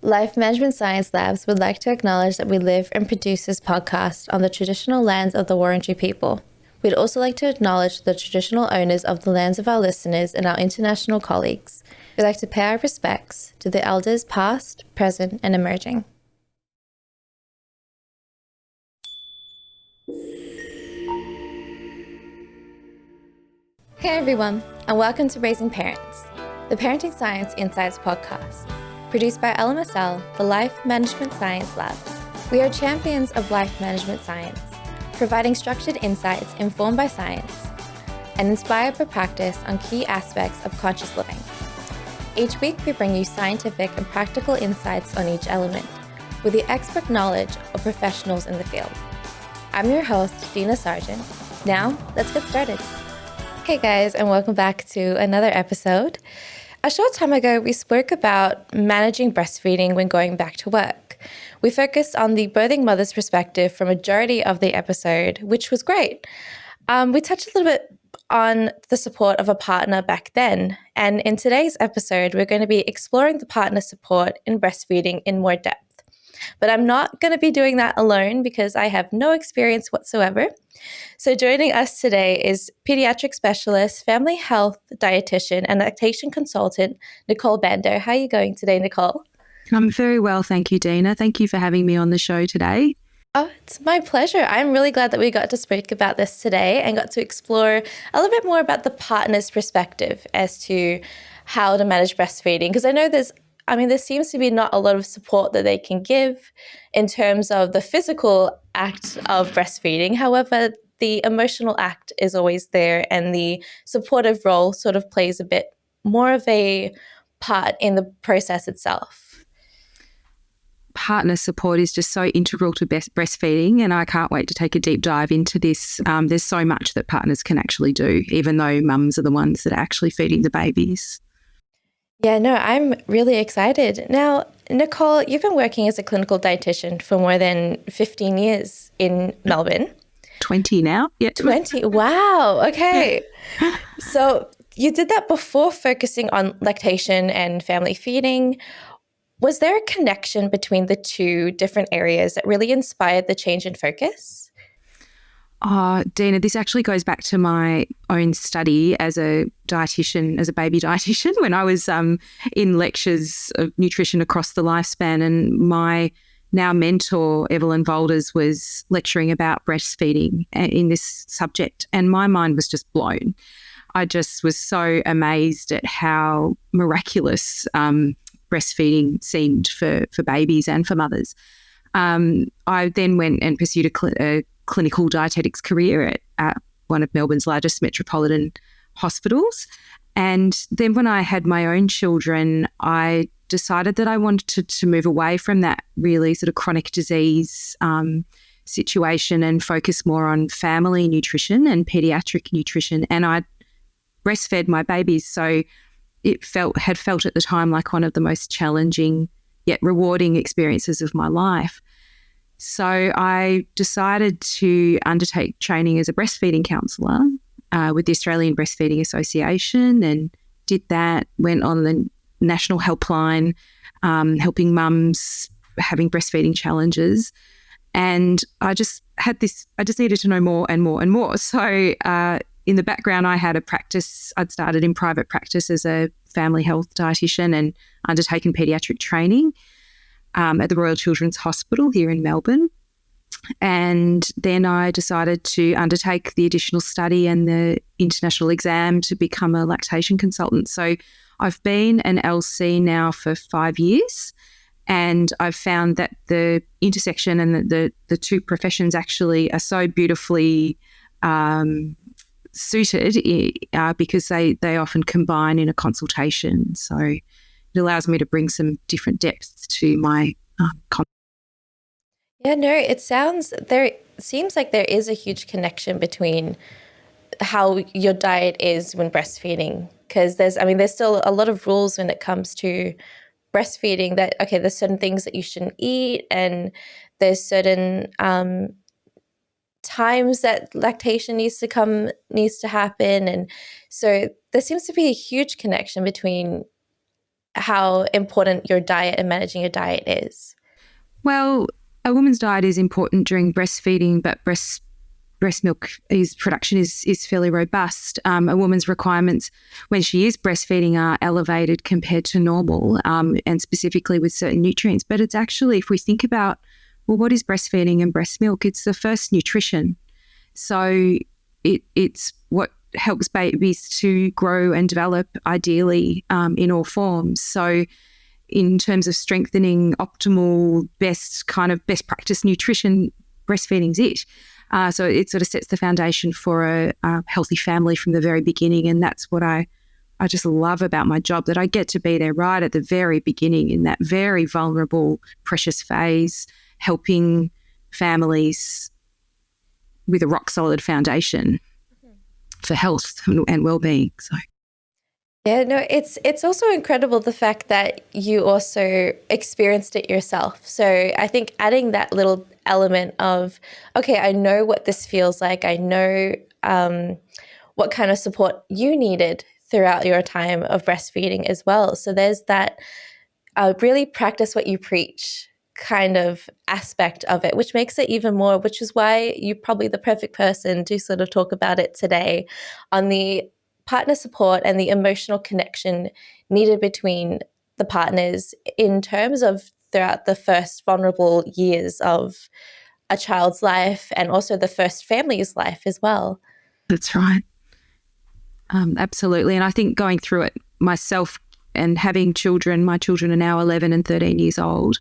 Life Management Science Labs would like to acknowledge that we live and produce this podcast on the traditional lands of the Wurundjeri people. We'd also like to acknowledge the traditional owners of the lands of our listeners and our international colleagues. We'd like to pay our respects to the elders past, present, and emerging. Hey everyone, and welcome to Raising Parents, the Parenting Science Insights podcast, produced by LMSL, the Life Management Science Labs. We are champions of life management science, providing structured insights informed by science and inspired by practice on key aspects of conscious living. Each week, we bring you scientific and practical insights on each element, with the expert knowledge of professionals in the field. I'm your host, Dina Sargeant. Now, let's get started. Hey guys, and welcome back to another episode. A short time ago, we spoke about managing breastfeeding when going back to work. We focused on the birthing mother's perspective for a majority of the episode, which was great. We touched a little bit on the support of a partner back then. And in today's episode, we're going to be exploring the partner support in breastfeeding in more depth. But I'm not going to be doing that alone because I have no experience whatsoever. So joining us today is pediatric specialist, family health dietitian, and lactation consultant, Nicole Bando. How are you going today, Nicole? I'm very well, thank you, Dina. Thank you for having me on the show today. Oh, it's my pleasure. I'm really glad that we got to speak about this today and got to explore a little bit more about the partner's perspective as to how to manage breastfeeding. Because I know there seems to be not a lot of support that they can give in terms of the physical act of breastfeeding. However, the emotional act is always there, and the supportive role sort of plays a bit more of a part in the process itself. Partner support is just so integral to breastfeeding, and I can't wait to take a deep dive into this. There's so much that partners can actually do, even though mums are the ones that are actually feeding the babies. Yeah, no, I'm really excited. Now, Nicole, you've been working as a clinical dietitian for more than 15 years in Melbourne. 20 now? Yeah. 20. Wow. Okay. So you did that before focusing on lactation and family feeding. Was there a connection between the two different areas that really inspired the change in focus? Dina, this actually goes back to my own study as a dietitian, as a baby dietitian, when I was in lectures of nutrition across the lifespan, and my now mentor, Evelyn Volders, was lecturing about breastfeeding in this subject, and my mind was just blown. I just was so amazed at how miraculous breastfeeding seemed for babies and for mothers. I then went and pursued a clinical dietetics career at one of Melbourne's largest metropolitan hospitals. And then when I had my own children, I decided that I wanted to move away from that really sort of chronic disease situation and focus more on family nutrition and paediatric nutrition. And I breastfed my babies, so it had felt at the time like one of the most challenging yet rewarding experiences of my life. So I decided to undertake training as a breastfeeding counsellor with the Australian Breastfeeding Association, and did that, went on the national helpline, helping mums having breastfeeding challenges. And I just needed to know more and more and more. So in the background, I had a practice. I'd started in private practice as a family health dietitian and undertaken paediatric training at the Royal Children's Hospital here in Melbourne. And then I decided to undertake the additional study and the international exam to become a lactation consultant. So I've been an LC now for 5 years, and I've found that the intersection and the two professions actually are so beautifully suited because they often combine in a consultation. So it allows me to bring some different depths to my Yeah, no, it seems like there is a huge connection between how your diet is when breastfeeding, because there's still a lot of rules when it comes to breastfeeding that, okay, there's certain things that you shouldn't eat, and there's certain times that lactation needs to happen. And so there seems to be a huge connection between how important your diet and managing your diet is? Well, a woman's diet is important during breastfeeding, but breast milk production is fairly robust. A woman's requirements when she is breastfeeding are elevated compared to normal, and specifically with certain nutrients. But it's actually, if we think about, well, what is breastfeeding and breast milk? It's the first nutrition. So it's what helps babies to grow and develop ideally in all forms. So in terms of strengthening optimal, best practice nutrition, breastfeeding's it. So it sort of sets the foundation for a healthy family from the very beginning. And that's what I just love about my job, that I get to be there right at the very beginning in that very vulnerable, precious phase, helping families with a rock-solid foundation for health and well-being. So. Yeah, no, it's also incredible the fact that you also experienced it yourself. So I think adding that little element of, okay, I know what this feels like. I know what kind of support you needed throughout your time of breastfeeding as well. So there's that really practice what you preach kind of aspect of it, which makes it even more, which is why you're probably the perfect person to sort of talk about it today on the partner support and the emotional connection needed between the partners in terms of throughout the first vulnerable years of a child's life and also the first family's life as well. That's right. Absolutely. And I think going through it myself and having children, my children are now 11 and 13 years old,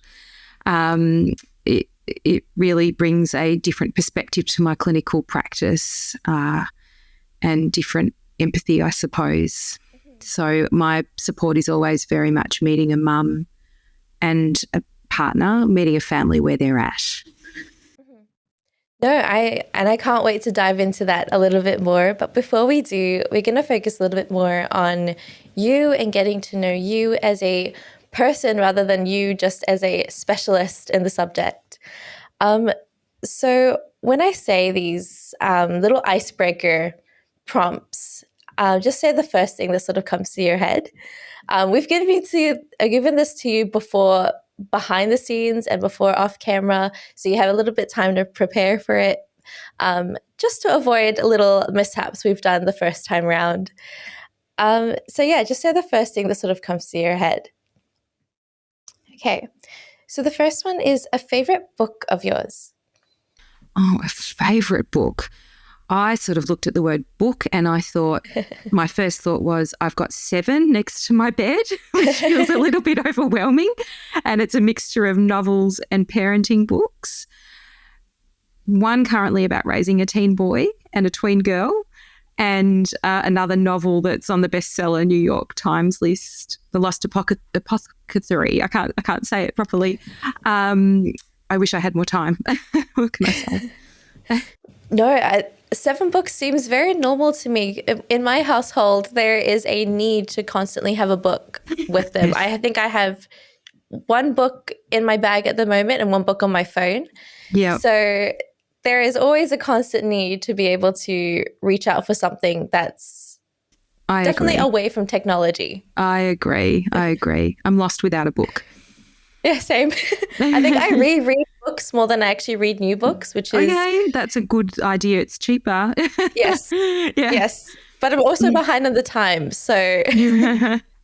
it really brings a different perspective to my clinical practice and different empathy, I suppose. So my support is always very much meeting a mum and a partner, meeting a family where they're at. No, I can't wait to dive into that a little bit more. But before we do, we're going to focus a little bit more on you and getting to know you as a person rather than you just as a specialist in the subject. So when I say these little icebreaker prompts, just say the first thing that sort of comes to your head. We've given this to you before behind the scenes and before off camera, so you have a little bit of time to prepare for it, just to avoid little mishaps we've done the first time round. So yeah, just say the first thing that sort of comes to your head. Okay, so the first one is a favorite book of yours. Oh, a favorite book. I sort of looked at the word book and I thought, my first thought was, I've got 7 next to my bed, which feels a little bit overwhelming. And it's a mixture of novels and parenting books. One currently about raising a teen boy and a tween girl, and another novel that's on the bestseller New York Times list, The Lost Apothecary. I can't say it properly. I wish I had more time. What can I say? No, 7 books seems very normal to me. In my household, there is a need to constantly have a book with them. I think I have 1 book in my bag at the moment and 1 book on my phone. Yeah. So there is always a constant need to be able to reach out for something that's definitely away from technology. I agree. I'm lost without a book. Yeah, same. I think I reread books more than I actually read new books, which is... Okay, that's a good idea. It's cheaper. Yes. Yeah. Yes. But I'm also behind on the time, so...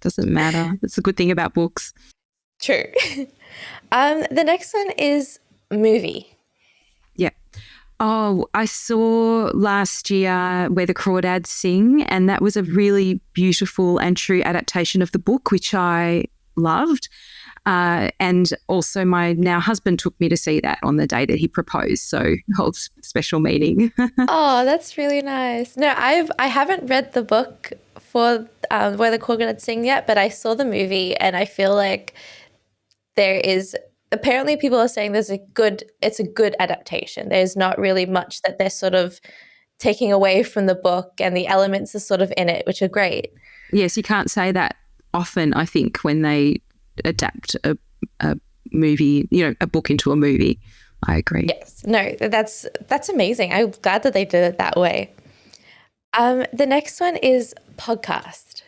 Doesn't matter. That's a good thing about books. True. The next one is movie. Yeah. Oh, I saw last year Where the Crawdads Sing, and that was a really beautiful and true adaptation of the book, which I loved. And also my now husband took me to see that on the day that he proposed, so holds special meaning. Oh, that's really nice. No, I haven't read the book for Where the Crawdads Sing yet, but I saw the movie and I feel like there is, apparently people are saying it's a good adaptation. There's not really much that they're sort of taking away from the book, and the elements are sort of in it, which are great. Yes, you can't say that often, I think, when they adapt a movie, a book into a movie. I agree. Yes. No, that's amazing. I'm glad that they did it that way. The next one is podcast.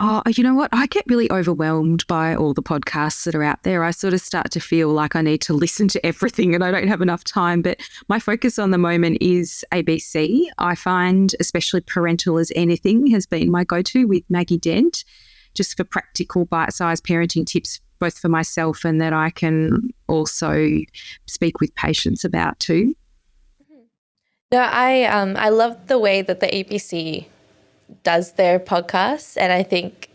Oh, you know what? I get really overwhelmed by all the podcasts that are out there. I sort of start to feel like I need to listen to everything and I don't have enough time. But my focus on the moment is ABC. I find especially Parental as Anything has been my go-to with Maggie Dent, just for practical bite-sized parenting tips, both for myself and that I can also speak with patients about too. No, I love the way that the ABC does their podcasts, and I think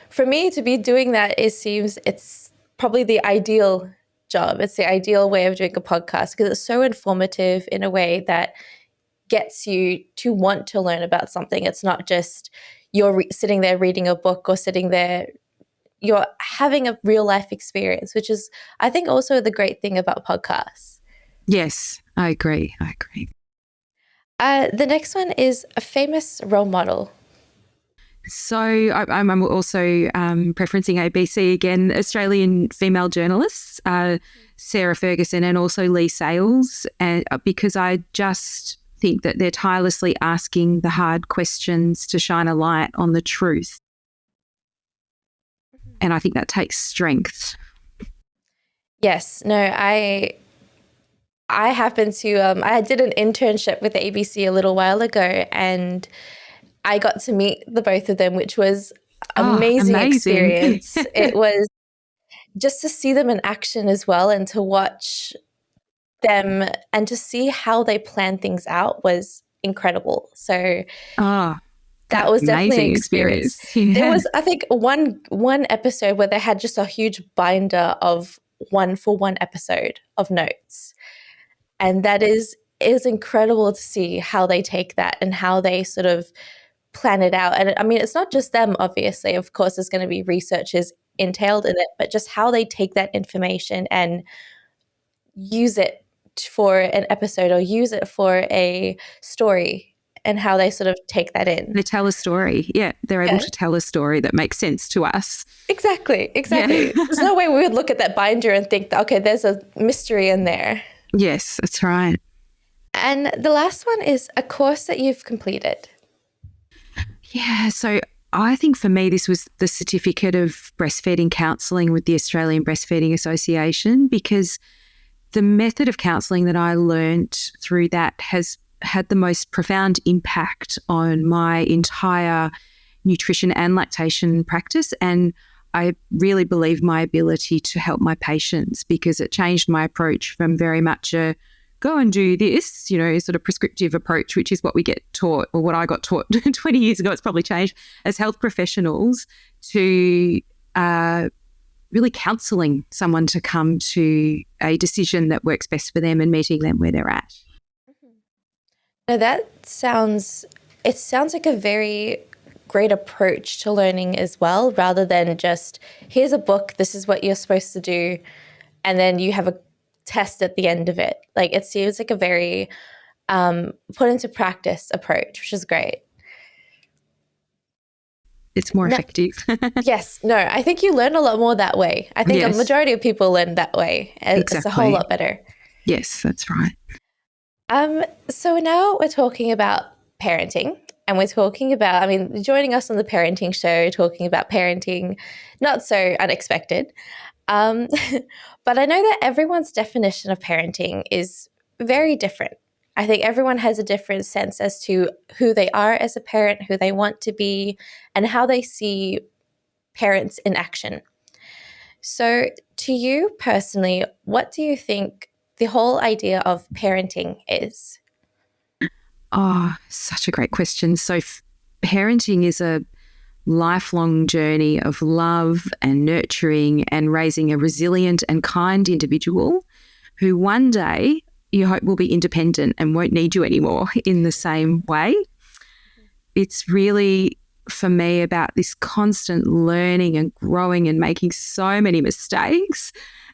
for me to be doing that, it's probably the ideal job. It's the ideal way of doing a podcast because it's so informative in a way that gets you to want to learn about something. It's not just you're sitting there reading a book or sitting there, you're having a real life experience, which is, I think, also the great thing about podcasts. Yes, I agree. The next one is a famous role model. So I'm also preferencing ABC again, Australian female journalists, Sarah Ferguson and also Lee Sales, because I just think that they're tirelessly asking the hard questions to shine a light on the truth. And I think that takes strength. Yes, no, I happened to, I did an internship with the ABC a little while ago, and I got to meet the both of them, which was amazing. Experience. It was just to see them in action as well, and to watch them and to see how they plan things out was incredible. So that was definitely an experience. Yeah. There was, I think, one episode where they had just a huge binder of one episode of notes. And that is incredible to see how they take that and how they sort of plan it out. And I mean, it's not just them, obviously. Of course, there's going to be researchers entailed in it, but just how they take that information and use it for an episode or use it for a story, and how they sort of take that in. They tell a story. Yeah, they're able to tell a story that makes sense to us. Exactly. Yeah. There's no way we would look at that binder and think, okay, there's a mystery in there. Yes, that's right. And the last one is a course that you've completed. Yeah, so I think for me this was the Certificate of Breastfeeding Counselling with the Australian Breastfeeding Association, because the method of counselling that I learnt through that has had the most profound impact on my entire nutrition and lactation practice, and I really believe my ability to help my patients, because it changed my approach from very much a go and do this, sort of prescriptive approach, which is what we get taught, or what I got taught 20 years ago. It's probably changed as health professionals, to really counselling someone to come to a decision that works best for them and meeting them where they're at. Now that sounds like a very great approach to learning as well, rather than just, here's a book, this is what you're supposed to do, and then you have a test at the end of it. Like, it seems like a very put into practice approach, which is great. It's more effective. Yes. No, I think you learn a lot more that way. I think a majority of people learn that way. Exactly. It's a whole lot better. Yes, that's right. So now we're talking about parenting, and we're talking about, joining us on the parenting show, talking about parenting, not so unexpected. But I know that everyone's definition of parenting is very different. I think everyone has a different sense as to who they are as a parent, who they want to be, and how they see parents in action. So to you personally, what do you think the whole idea of parenting is? Oh, such a great question. So parenting is a lifelong journey of love and nurturing and raising a resilient and kind individual who one day you hope will be independent and won't need you anymore in the same way. It's really, for me, about this constant learning and growing and making so many mistakes,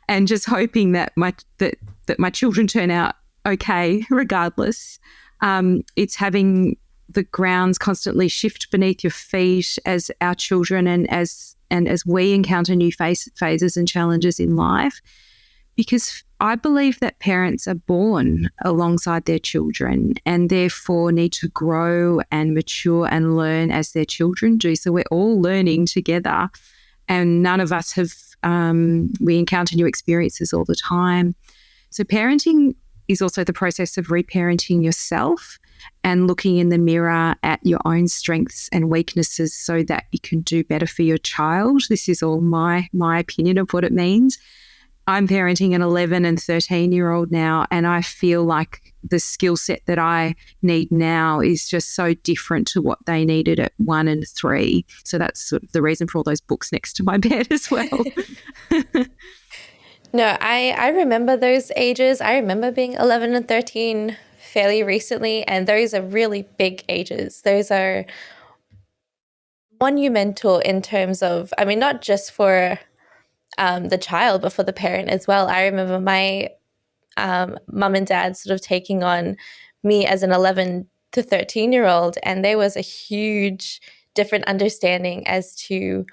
and just hoping that my children turn out okay regardless. It's having the grounds constantly shift beneath your feet as our children and as we encounter new phases and challenges in life, because I believe that parents are born alongside their children and therefore need to grow and mature and learn as their children do. So we're all learning together, and none of us have, we encounter new experiences all the time. So parenting is also the process of reparenting yourself and looking in the mirror at your own strengths and weaknesses so that you can do better for your child. This is all my opinion of what it means. I'm parenting an 11 and 13-year-old now, and I feel like the skill set that I need now is just so different to what they needed at 1 and 3. So that's sort of the reason for all those books next to my bed as well. No, I remember those ages. I remember being 11 and 13 fairly recently, and those are really big ages. Those are monumental in terms of, I mean, not just for the child, but for the parent as well. I remember my mum and dad sort of taking on me as an 11 to 13-year-old, and there was a huge different understanding as to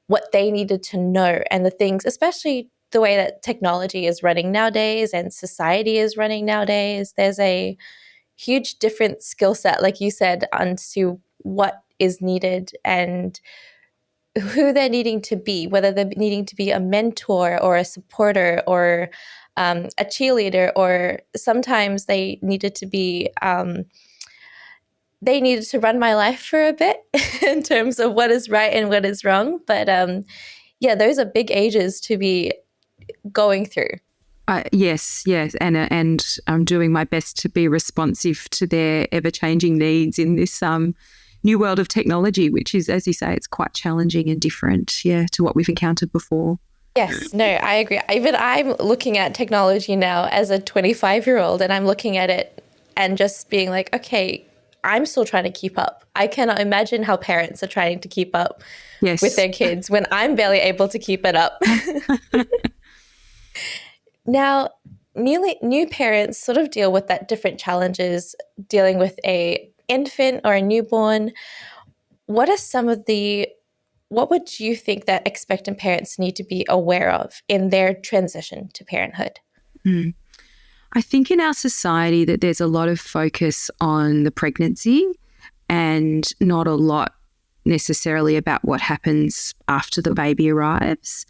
what they needed to know and the things, especially the way that technology is running nowadays and society is running nowadays. There's a huge different skill set, like you said, onto what is needed and who they're needing to be, whether they're needing to be a mentor or a supporter or a cheerleader, or sometimes they needed to be, they needed to run my life for a bit in terms of what is right and what is wrong. But yeah, those are big ages to be going through. Yes, and I'm doing my best to be responsive to their ever-changing needs in this new world of technology, which is, as you say, it's quite challenging and different, to what we've encountered before. Yes, no, I agree. Even I'm looking at technology now as a 25-year-old, and I'm looking at it and just being like, okay, I'm still trying to keep up. I cannot imagine how parents are trying to keep up with their kids when I'm barely able to keep it up. Now, new parents sort of deal with that different challenges, dealing with a infant or a newborn. What would you think that expectant parents need to be aware of in their transition to parenthood? I think in our society that there's a lot of focus on the pregnancy and not a lot necessarily about what happens after the baby arrives.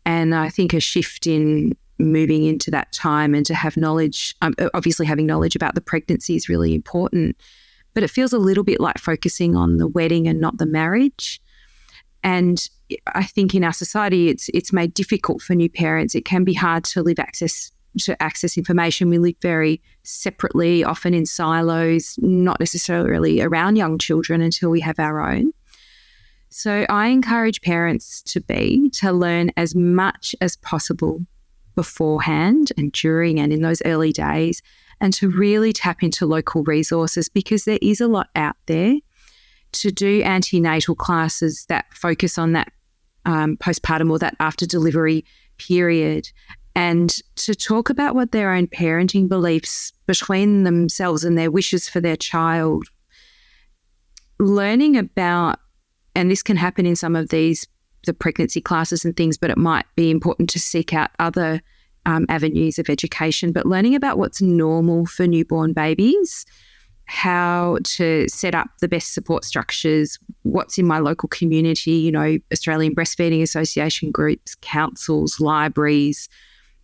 And I think a shift in moving into that time and to have knowledge, obviously having knowledge about the pregnancy is really important, but it feels a little bit like focusing on the wedding and not the marriage. And I think in our society, it's made difficult for new parents. It can be hard to access information. We live very separately, often in silos, not necessarily around young children until we have our own. So I encourage parents to learn as much as possible beforehand and during and in those early days, and to really tap into local resources, because there is a lot out there. To do antenatal classes that focus on that postpartum or that after delivery period, and to talk about what their own parenting beliefs between themselves and their wishes for their child. Learning about, and this can happen in some of the pregnancy classes and things, but it might be important to seek out other avenues of education, but learning about what's normal for newborn babies, how to set up the best support structures, what's in my local community, Australian Breastfeeding Association groups, councils, libraries,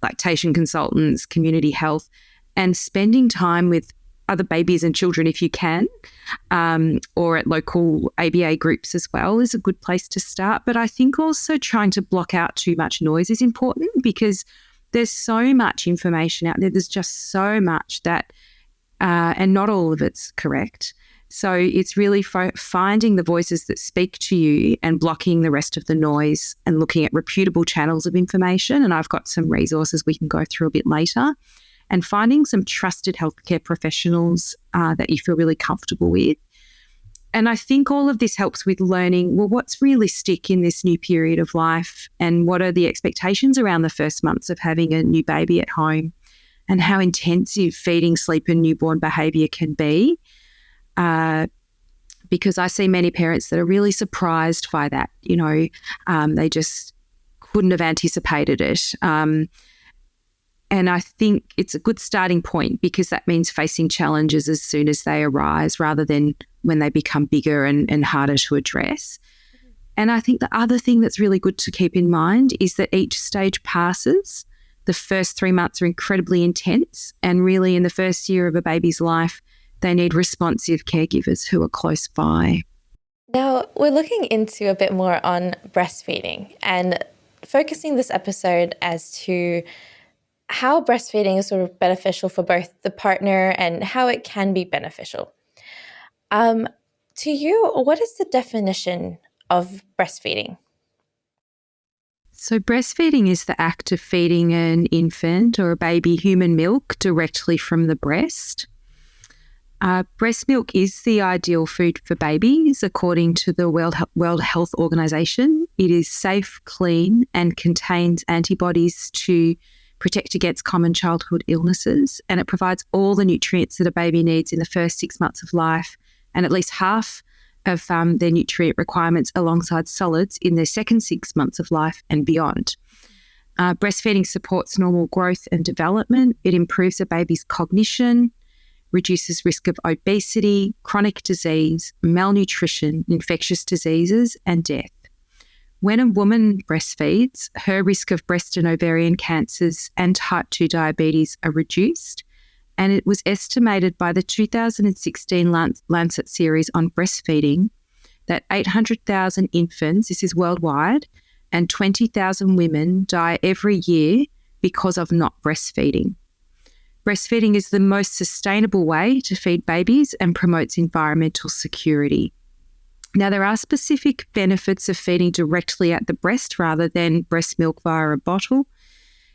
lactation consultants, community health, and spending time with other babies and children if you can, or at local ABA groups as well is a good place to start. But I think also trying to block out too much noise is important, because there's so much information out there. There's just so much that, and not all of it's correct. So it's really finding the voices that speak to you and blocking the rest of the noise and looking at reputable channels of information. And I've got some resources we can go through a bit later. And finding some trusted healthcare professionals that you feel really comfortable with. And I think all of this helps with learning, well, what's realistic in this new period of life, and what are the expectations around the first months of having a new baby at home, and how intensive feeding, sleep and newborn behaviour can be. Because I see many parents that are really surprised by that. They just couldn't have anticipated it. And I think it's a good starting point because that means facing challenges as soon as they arise rather than when they become bigger and harder to address. And I think the other thing that's really good to keep in mind is that each stage passes. The first 3 months are incredibly intense, and really in the first year of a baby's life, they need responsive caregivers who are close by. Now, we're looking into a bit more on breastfeeding and focusing this episode as to how breastfeeding is sort of beneficial for both the partner and how it can be beneficial. To you, what is the definition of breastfeeding? So breastfeeding is the act of feeding an infant or a baby human milk directly from the breast. Breast milk is the ideal food for babies, according to the World Health Organization. It is safe, clean, and contains antibodies to protect against common childhood illnesses, and it provides all the nutrients that a baby needs in the first 6 months of life and at least half of their nutrient requirements alongside solids in their second 6 months of life and beyond. Breastfeeding supports normal growth and development. It improves a baby's cognition, reduces risk of obesity, chronic disease, malnutrition, infectious diseases, and death. When a woman breastfeeds, her risk of breast and ovarian cancers and type 2 diabetes are reduced. And it was estimated by the 2016 Lancet series on breastfeeding that 800,000 infants, this is worldwide, and 20,000 women die every year because of not breastfeeding. Breastfeeding is the most sustainable way to feed babies and promotes environmental security. Now, there are specific benefits of feeding directly at the breast rather than breast milk via a bottle.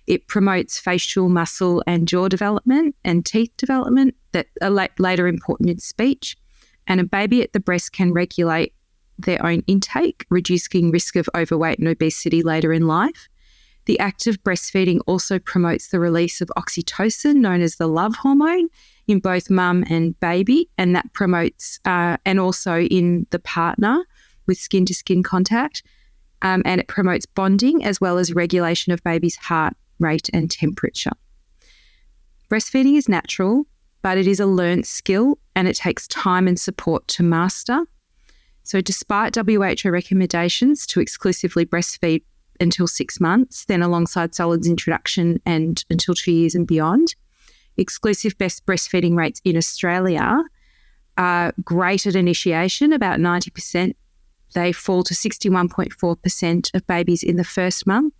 It promotes facial muscle and jaw development and teeth development that are later important in speech. And a baby at the breast can regulate their own intake, reducing risk of overweight and obesity later in life. The act of breastfeeding also promotes the release of oxytocin, known as the love hormone, in both mum and baby, and that promotes, and also in the partner with skin-to-skin contact, and it promotes bonding as well as regulation of baby's heart rate and temperature. Breastfeeding is natural, but it is a learnt skill and it takes time and support to master. So despite WHO recommendations to exclusively breastfeed until 6 months, then alongside solids introduction and until 2 years and beyond, exclusive best breastfeeding rates in Australia are great at initiation, about 90%. They fall to 61.4% of babies in the first month,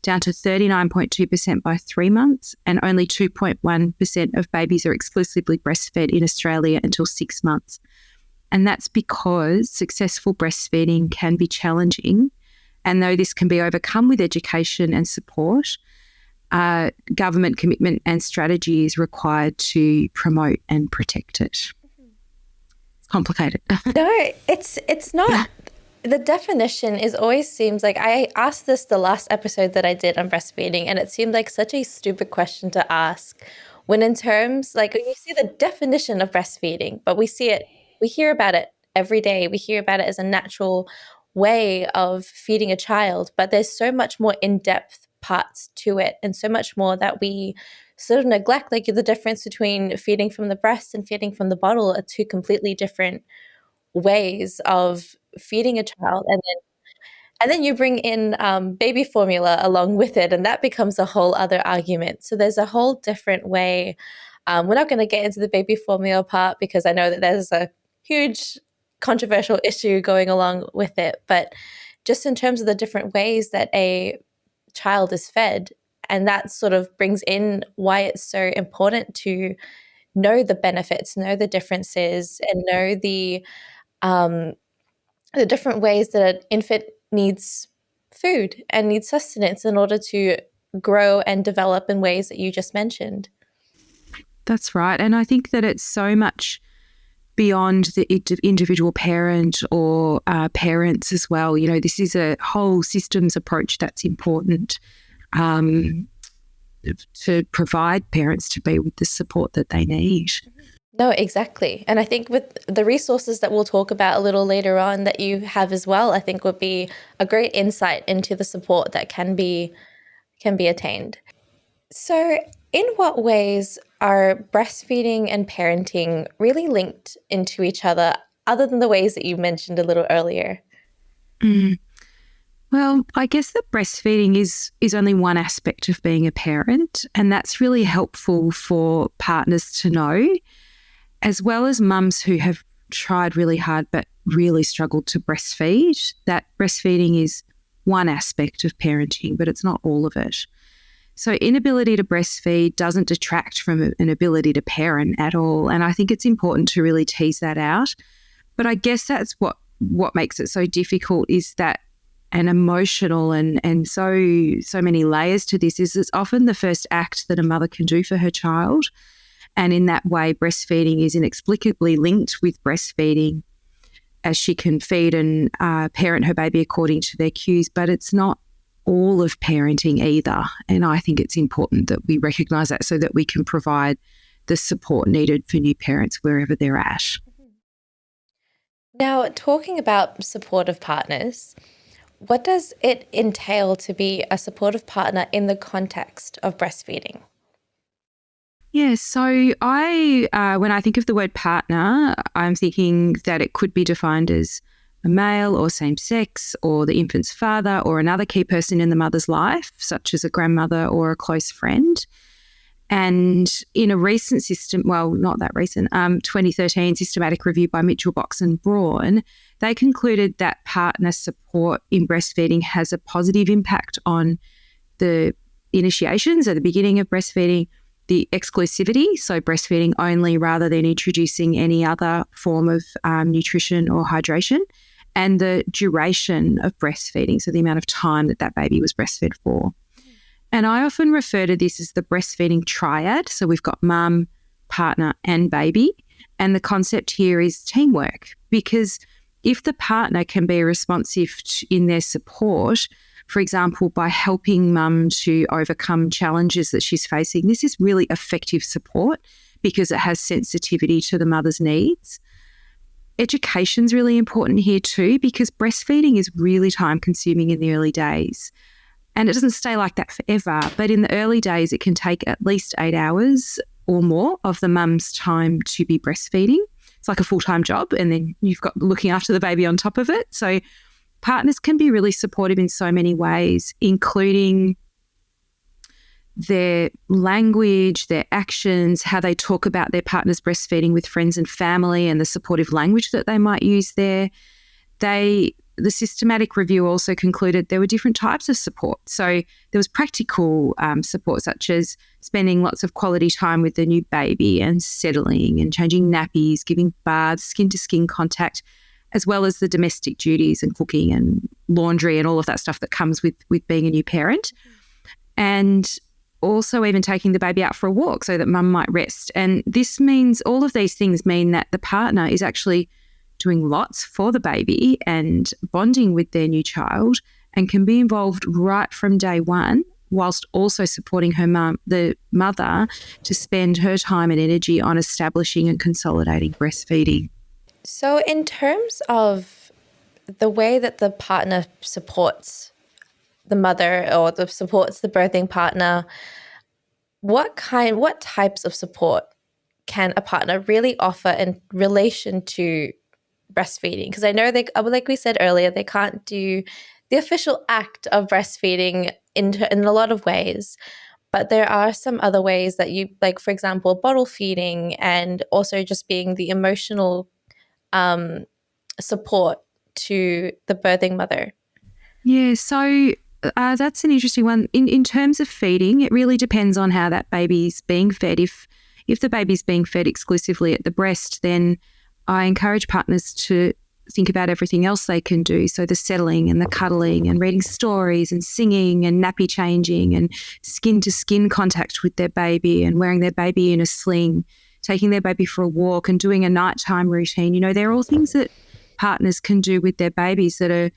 down to 39.2% by 3 months, and only 2.1% of babies are exclusively breastfed in Australia until 6 months. And that's because successful breastfeeding can be challenging. And though this can be overcome with education and support, government commitment and strategy is required to promote and protect it. It's complicated. No, it's not. The definition always seems like, I asked this the last episode that I did on breastfeeding, and it seemed like such a stupid question to ask when in terms, like you see the definition of breastfeeding, but we hear about it every day. We hear about it as a natural way of feeding a child, but there's so much more in-depth parts to it and so much more that we sort of neglect. Like the difference between feeding from the breast and feeding from the bottle are two completely different ways of feeding a child, and then you bring in baby formula along with it, and that becomes a whole other argument. So there's a whole different way. We're not going to get into the baby formula part because I know that there's a huge controversial issue going along with it, but just in terms of the different ways that a child is fed, and that sort of brings in why it's so important to know the benefits, know the differences, and know the different ways that an infant needs food and needs sustenance in order to grow and develop in ways that you just mentioned. That's right. And I think that it's so much beyond the individual parent or parents as well. You know, this is a whole systems approach that's important to provide parents to be with the support that they need. No, exactly. And I think with the resources that we'll talk about a little later on that you have as well, I think would be a great insight into the support that can be attained. So In what ways are breastfeeding and parenting really linked into each other than the ways that you mentioned a little earlier? Well, I guess that breastfeeding is only one aspect of being a parent, and that's really helpful for partners to know, as well as mums who have tried really hard but really struggled to breastfeed. That breastfeeding is one aspect of parenting, but it's not all of it. So inability to breastfeed doesn't detract from an ability to parent at all, and I think it's important to really tease that out. But I guess that's what makes it so difficult, is that an emotional and so many layers to this is it's often the first act that a mother can do for her child. And in that way, breastfeeding is inexplicably linked with breastfeeding, as she can feed and parent her baby according to their cues, but it's not all of parenting either. And I think it's important that we recognise that so that we can provide the support needed for new parents wherever they're at. Now, talking about supportive partners, what does it entail to be a supportive partner in the context of breastfeeding? Yeah, so when I think of the word partner, I'm thinking that it could be defined as a male or same sex, or the infant's father, or another key person in the mother's life, such as a grandmother or a close friend. And in a recent 2013 systematic review by Mitchell, Box and Braun, they concluded that partner support in breastfeeding has a positive impact on the initiations at the beginning of breastfeeding, the exclusivity, so breastfeeding only rather than introducing any other form of nutrition or hydration, and the duration of breastfeeding, so the amount of time that baby was breastfed for. And I often refer to this as the breastfeeding triad. So we've got mum, partner and baby. And the concept here is teamwork, because if the partner can be responsive in their support, for example, by helping mum to overcome challenges that she's facing, this is really effective support because it has sensitivity to the mother's needs. Education's really important here too, because breastfeeding is really time consuming in the early days. And it doesn't stay like that forever, but in the early days, it can take at least 8 hours or more of the mum's time to be breastfeeding. It's like a full-time job, and then you've got looking after the baby on top of it. So partners can be really supportive in so many ways, including their language, their actions, how they talk about their partner's breastfeeding with friends and family, and the supportive language that they might use there. The systematic review also concluded there were different types of support. So there was practical support, such as spending lots of quality time with the new baby and settling and changing nappies, giving baths, skin-to-skin contact, as well as the domestic duties and cooking and laundry and all of that stuff that comes with being a new parent. And also even taking the baby out for a walk so that mum might rest. And this means, all of these things mean that the partner is actually doing lots for the baby and bonding with their new child, and can be involved right from day one, whilst also supporting the mother, to spend her time and energy on establishing and consolidating breastfeeding. So in terms of the way that the partner supports the mother or supports the birthing partner, what types of support can a partner really offer in relation to breastfeeding? Because I know like we said earlier, they can't do the official act of breastfeeding in a lot of ways, but there are some other ways that you, like, for example, bottle feeding, and also just being the emotional support to the birthing mother. Yeah, so that's an interesting one. In terms of feeding, it really depends on how that baby's being fed. If the baby's being fed exclusively at the breast, then I encourage partners to think about everything else they can do. So the settling and the cuddling and reading stories and singing and nappy changing and skin-to-skin contact with their baby and wearing their baby in a sling, taking their baby for a walk and doing a nighttime routine. They're all things that partners can do with their babies that are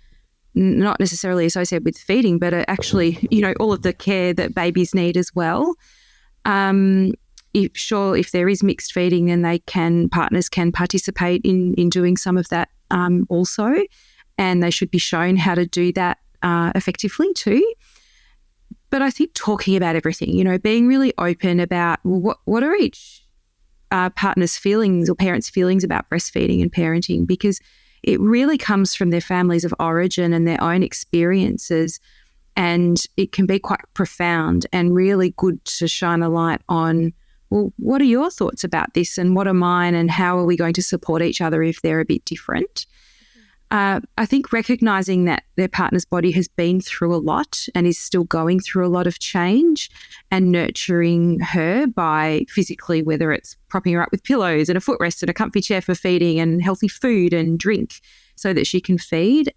not necessarily associated with feeding, but are actually, all of the care that babies need as well. If there is mixed feeding, then partners can participate in doing some of that also, and they should be shown how to do that effectively too. But I think talking about everything, being really open about what are each partner's feelings or parents' feelings about breastfeeding and parenting, because it really comes from their families of origin and their own experiences, and it can be quite profound and really good to shine a light on, well, what are your thoughts about this and what are mine, and how are we going to support each other if they're a bit different? I think recognising that their partner's body has been through a lot and is still going through a lot of change, and nurturing her by physically, whether it's propping her up with pillows and a footrest and a comfy chair for feeding and healthy food and drink so that she can feed,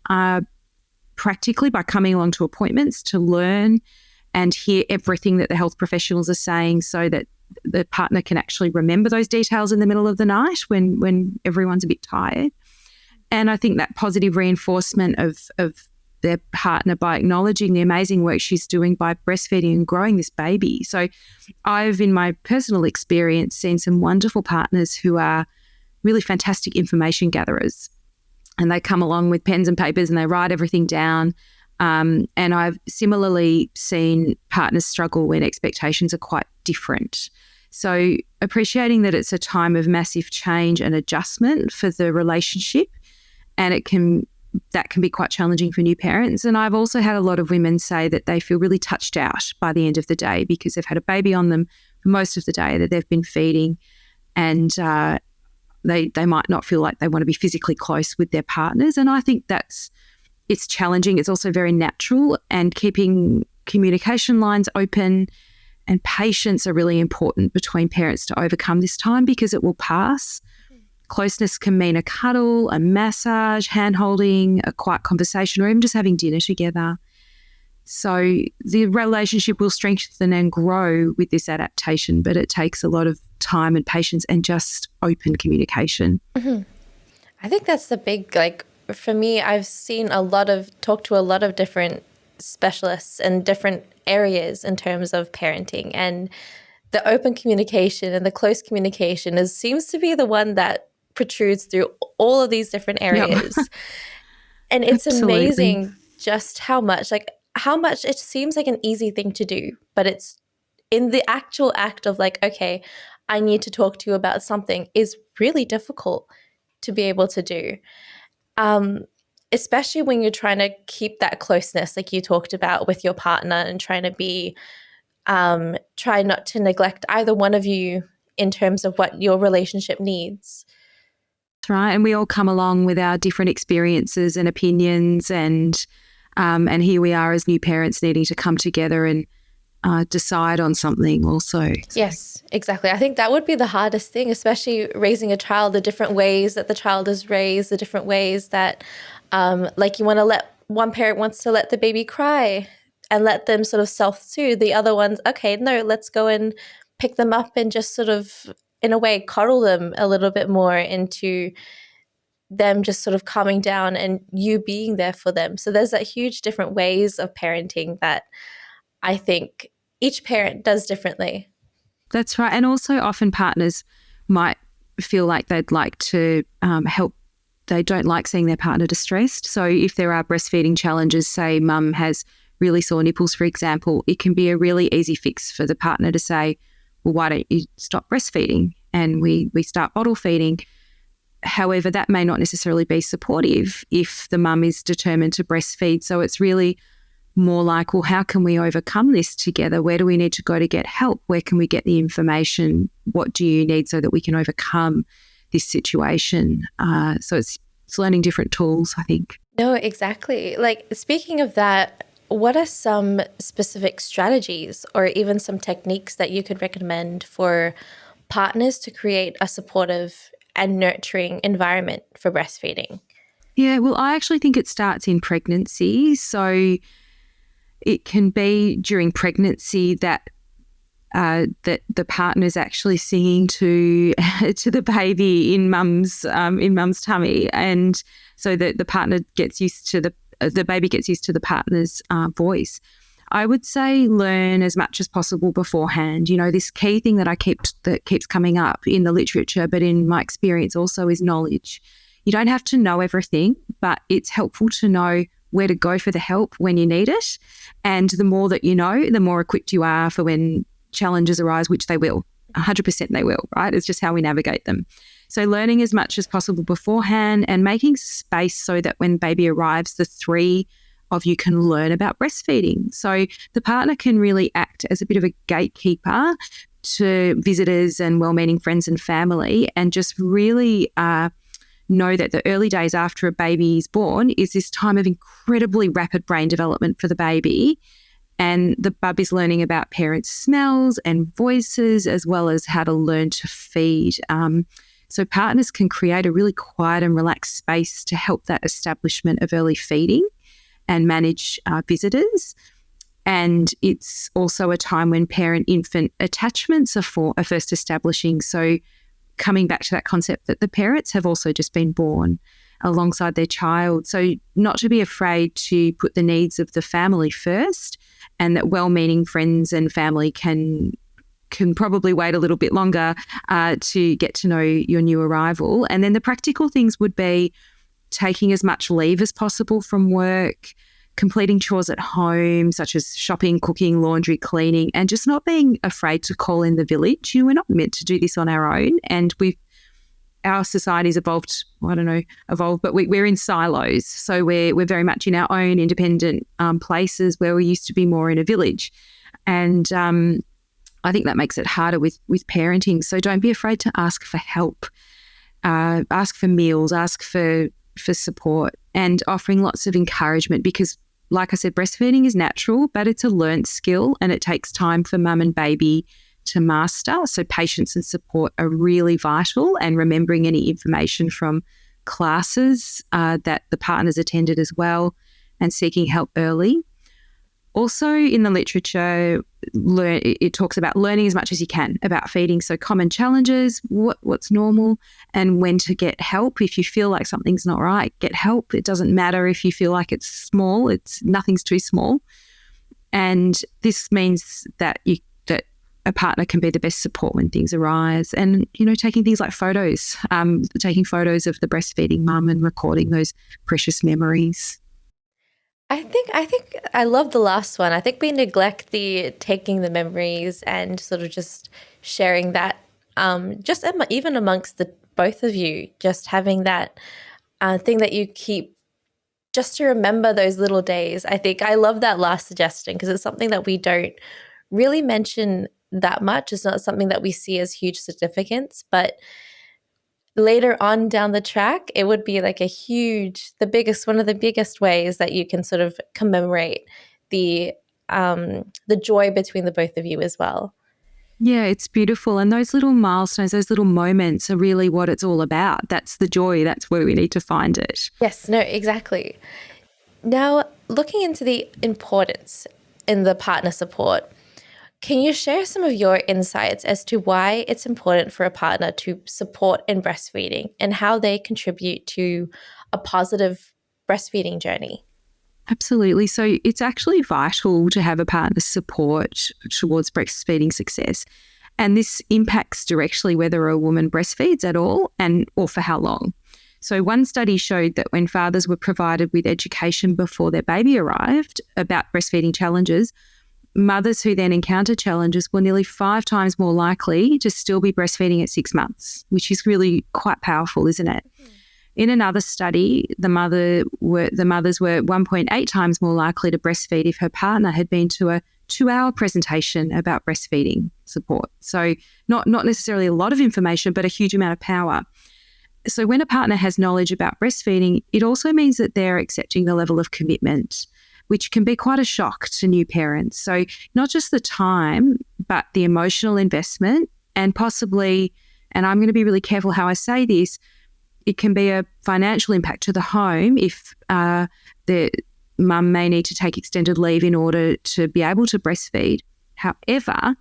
practically by coming along to appointments to learn and hear everything that the health professionals are saying, so that the partner can actually remember those details in the middle of the night when everyone's a bit tired. And I think that positive reinforcement of their partner by acknowledging the amazing work she's doing by breastfeeding and growing this baby. So I've, in my personal experience, seen some wonderful partners who are really fantastic information gatherers, and they come along with pens and papers and they write everything down. And I've similarly seen partners struggle when expectations are quite different. So appreciating that it's a time of massive change and adjustment for the relationship, and that can be quite challenging for new parents. And I've also had a lot of women say that they feel really touched out by the end of the day because they've had a baby on them for most of the day that they've been feeding, and they might not feel like they want to be physically close with their partners. And I think it's challenging. It's also very natural, and keeping communication lines open and patience are really important between parents to overcome this time, because it will pass. Closeness can mean a cuddle, a massage, hand-holding, a quiet conversation, or even just having dinner together. So the relationship will strengthen and grow with this adaptation, but it takes a lot of time and patience and just open communication. Mm-hmm. I think that's the big, for me, I've talked to a lot of different specialists in different areas in terms of parenting, and the open communication and the close communication seems to be the one that protrudes through all of these different areas. Yep. And it's Absolutely. Amazing just how much it seems like an easy thing to do, but it's in the actual act of okay, I need to talk to you about something is really difficult to be able to do. Especially when you're trying to keep that closeness like you talked about with your partner, and trying to be try not to neglect either one of you in terms of what your relationship needs. That's right. And we all come along with our different experiences and opinions, and here we are as new parents needing to come together and decide on something also. Yes, exactly. I think that would be the hardest thing, especially raising a child, the different ways that the child is raised, the different ways that one parent wants to let the baby cry and let them sort of self-soothe. The other one's, okay, no, let's go and pick them up and just sort of, in a way, coddle them a little bit more into them just sort of calming down and you being there for them. So there's that huge different ways of parenting that I think each parent does differently. That's right. And also often partners might feel like they'd like to help. They don't like seeing their partner distressed. So if there are breastfeeding challenges, say mum has really sore nipples, for example, it can be a really easy fix for the partner to say, well, why don't you stop breastfeeding? And we start bottle feeding. However, that may not necessarily be supportive if the mum is determined to breastfeed. So it's really more like, well, how can we overcome this together? Where do we need to go to get help? Where can we get the information? What do you need so that we can overcome this situation? So it's learning different tools, I think. No, exactly. Speaking of that, what are some specific strategies or even some techniques that you could recommend for partners to create a supportive and nurturing environment for breastfeeding? Yeah, well, I actually think it starts in pregnancy. So it can be during pregnancy that the partner's actually singing to the baby in mum's tummy, and so that the partner gets used to the baby gets used to the partner's voice. I would say learn as much as possible beforehand. This key thing that keeps coming up in the literature, but in my experience also, is knowledge. You don't have to know everything, but it's helpful to know where to go for the help when you need it. And the more that you know, the more equipped you are for when challenges arise, which they will. 100% they will, right? It's just how we navigate them. So learning as much as possible beforehand and making space so that when baby arrives, the three of you can learn about breastfeeding. So the partner can really act as a bit of a gatekeeper to visitors and well-meaning friends and family, and just really know that the early days after a baby is born is this time of incredibly rapid brain development for the baby. And the bub is learning about parents' smells and voices, as well as how to learn to feed. So partners can create a really quiet and relaxed space to help that establishment of early feeding and manage visitors. And it's also a time when parent-infant attachments are first establishing. So coming back to that concept that the parents have also just been born alongside their child. So not to be afraid to put the needs of the family first, and that well-meaning friends and family can probably wait a little bit longer to get to know your new arrival. And then the practical things would be taking as much leave as possible from work, completing chores at home, such as shopping, cooking, laundry, cleaning, and just not being afraid to call in the village. We're not meant to do this on our own. And our society's evolved, but we're in silos. So we're very much in our own independent places where we used to be more in a village. And I think that makes it harder with parenting. So don't be afraid to ask for help, ask for meals, ask for support, and offering lots of encouragement, because like I said, breastfeeding is natural, but it's a learnt skill and it takes time for mum and baby to master. So patience and support are really vital, and remembering any information from classes that the partners attended as well, and seeking help early. Also in the literature, it talks about learning as much as you can about feeding. So common challenges, what's normal, and when to get help. If you feel like something's not right, get help. It doesn't matter if you feel like it's small, nothing's too small. And this means that a partner can be the best support when things arise. And, taking things like photos, taking photos of the breastfeeding mum and recording those precious memories. I think I love the last one. I think we neglect the taking the memories and sort of just sharing that, even amongst the both of you, just having that thing that you keep just to remember those little days. I think I love that last suggestion, because it's something that we don't really mention that much. It's not something that we see as huge significance, but later on down the track, it would be like one of the biggest ways that you can sort of commemorate the joy between the both of you as well. Yeah, it's beautiful. And those little milestones, those little moments are really what it's all about. That's the joy. That's where we need to find it. Yes, no, exactly. Now, looking into the importance in the partner support, can you share some of your insights as to why it's important for a partner to support in breastfeeding and how they contribute to a positive breastfeeding journey? Absolutely. So it's actually vital to have a partner's support towards breastfeeding success. And this impacts directly whether a woman breastfeeds at all or for how long. So one study showed that when fathers were provided with education before their baby arrived about breastfeeding challenges, mothers who then encounter challenges were nearly 5 times more likely to still be breastfeeding at 6 months, which is really quite powerful, isn't it? Mm-hmm. In another study, the mothers were 1.8 times more likely to breastfeed if her partner had been to a 2-hour presentation about breastfeeding support. So not necessarily a lot of information, but a huge amount of power. So when a partner has knowledge about breastfeeding, it also means that they're accepting the level of commitment, which can be quite a shock to new parents. So not just the time, but the emotional investment, and possibly, and I'm going to be really careful how I say this, it can be a financial impact to the home if the mum may need to take extended leave in order to be able to breastfeed. However,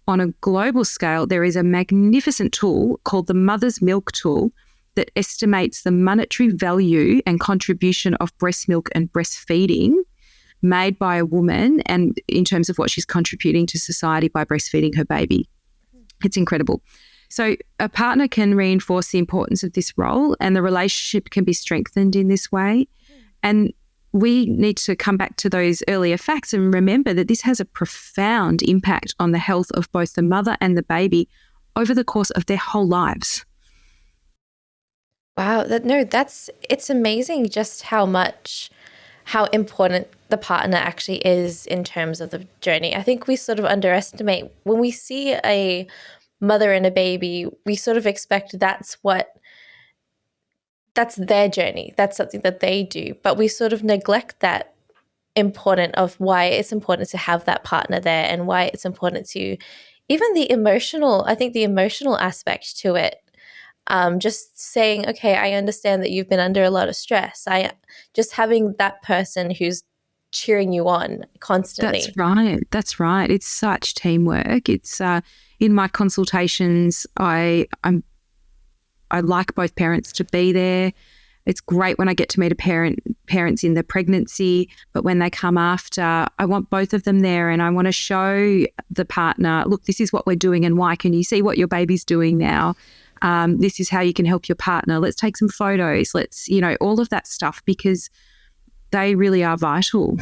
on a global scale, there is a magnificent tool called the Mother's Milk Tool that estimates the monetary value and contribution of breast milk and breastfeeding made by a woman, and in terms of what she's contributing to society by breastfeeding her baby. It's incredible. So a partner can reinforce the importance of this role, and the relationship can be strengthened in this way. And we need to come back to those earlier facts and remember that this has a profound impact on the health of both the mother and the baby over the course of their whole lives. Wow, it's amazing just how important the partner actually is in terms of the journey. I think we sort of underestimate when we see a mother and a baby, we sort of expect that's their journey. That's something that they do, but we sort of neglect that important of why it's important to have that partner there and why it's important to even the emotional aspect to it. Just saying, okay, I understand that you've been under a lot of stress. Just having that person who's cheering you on constantly. That's right. It's such teamwork. It's in my consultations, I like both parents to be there. It's great when I get to meet parents in the pregnancy, but when they come after, I want both of them there, and I want to show the partner, look, this is what we're doing and why. Can you see what your baby's doing now? This is how you can help your partner. Let's take some photos. Let's, all of that stuff, because they really are vital.